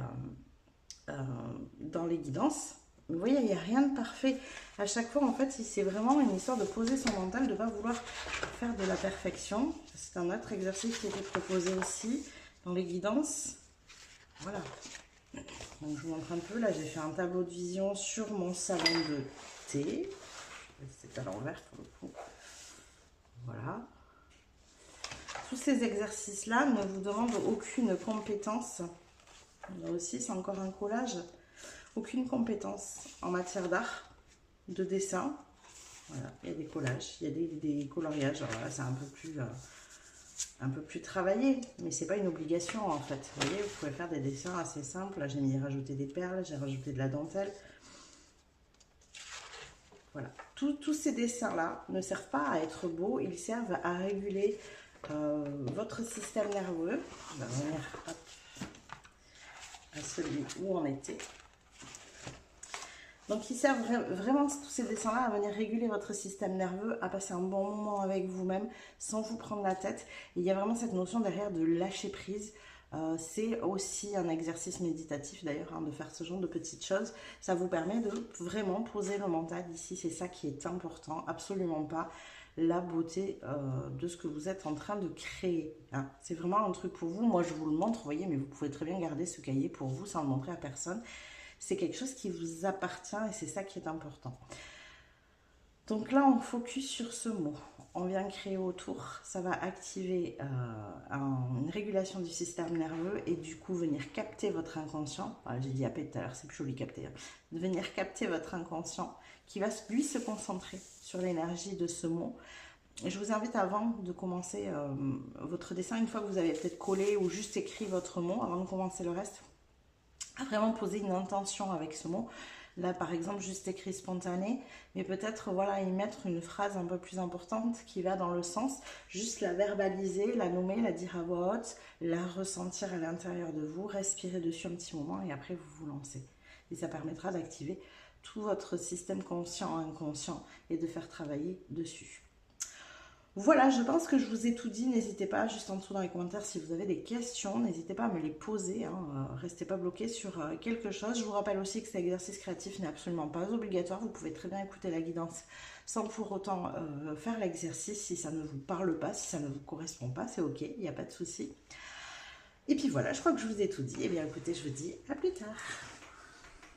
dans les guidances. Vous voyez, il n'y a rien de parfait. À chaque fois, en fait, c'est vraiment une histoire de poser son mental, de ne pas vouloir faire de la perfection. C'est un autre exercice qui était proposé aussi dans les guidances. Voilà. Donc, je vous montre un peu. Là, j'ai fait un tableau de vision sur mon salon de thé. C'est à l'envers pour le coup. Voilà. Tous ces exercices-là ne vous demandent aucune compétence. Là aussi, c'est encore un collage. Aucune compétence en matière d'art, de dessin. Voilà, il y a des collages, il y a des coloriages. Alors là, c'est un peu plus travaillé, mais c'est pas une obligation en fait. Vous voyez, vous pouvez faire des dessins assez simples. Là, j'ai mis rajouter des perles, j'ai rajouté de la dentelle. Voilà, tous ces dessins-là ne servent pas à être beaux, ils servent à réguler votre système nerveux. On va revenir à celui où on était. Donc, ils servent vraiment, tous ces dessins-là, à venir réguler votre système nerveux, à passer un bon moment avec vous-même, sans vous prendre la tête. Et il y a vraiment cette notion derrière de lâcher prise. C'est aussi un exercice méditatif d'ailleurs, hein, de faire ce genre de petites choses. Ça vous permet de vraiment poser le mental ici. C'est ça qui est important, absolument pas la beauté de ce que vous êtes en train de créer, hein. C'est vraiment un truc pour vous. Moi, je vous le montre, vous voyez, mais vous pouvez très bien garder ce cahier pour vous sans le montrer à personne. C'est quelque chose qui vous appartient et c'est ça qui est important. Donc là, on focus sur ce mot. On vient créer autour. Ça va activer une régulation du système nerveux et du coup venir capter votre inconscient. Voilà, j'ai dit AP tout à l'heure, c'est plus joli capter. Hein. De venir capter votre inconscient qui va lui se concentrer sur l'énergie de ce mot. Et je vous invite avant de commencer votre dessin, une fois que vous avez peut-être collé ou juste écrit votre mot, avant de commencer le reste, à vraiment poser une intention avec ce mot. Là, par exemple, juste écrit spontané, mais peut-être, voilà, y mettre une phrase un peu plus importante qui va dans le sens, juste la verbaliser, la nommer, la dire à voix haute, la ressentir à l'intérieur de vous, respirer dessus un petit moment et après vous vous lancez. Et ça permettra d'activer tout votre système conscient, inconscient et de faire travailler dessus. Voilà, je pense que je vous ai tout dit. N'hésitez pas, juste en dessous dans les commentaires, si vous avez des questions, n'hésitez pas à me les poser. Hein. Restez pas bloqués sur quelque chose. Je vous rappelle aussi que cet exercice créatif n'est absolument pas obligatoire. Vous pouvez très bien écouter la guidance sans pour autant faire l'exercice. Si ça ne vous parle pas, si ça ne vous correspond pas, c'est ok, il n'y a pas de souci. Et puis voilà, je crois que je vous ai tout dit. Eh bien écoutez, je vous dis à plus tard.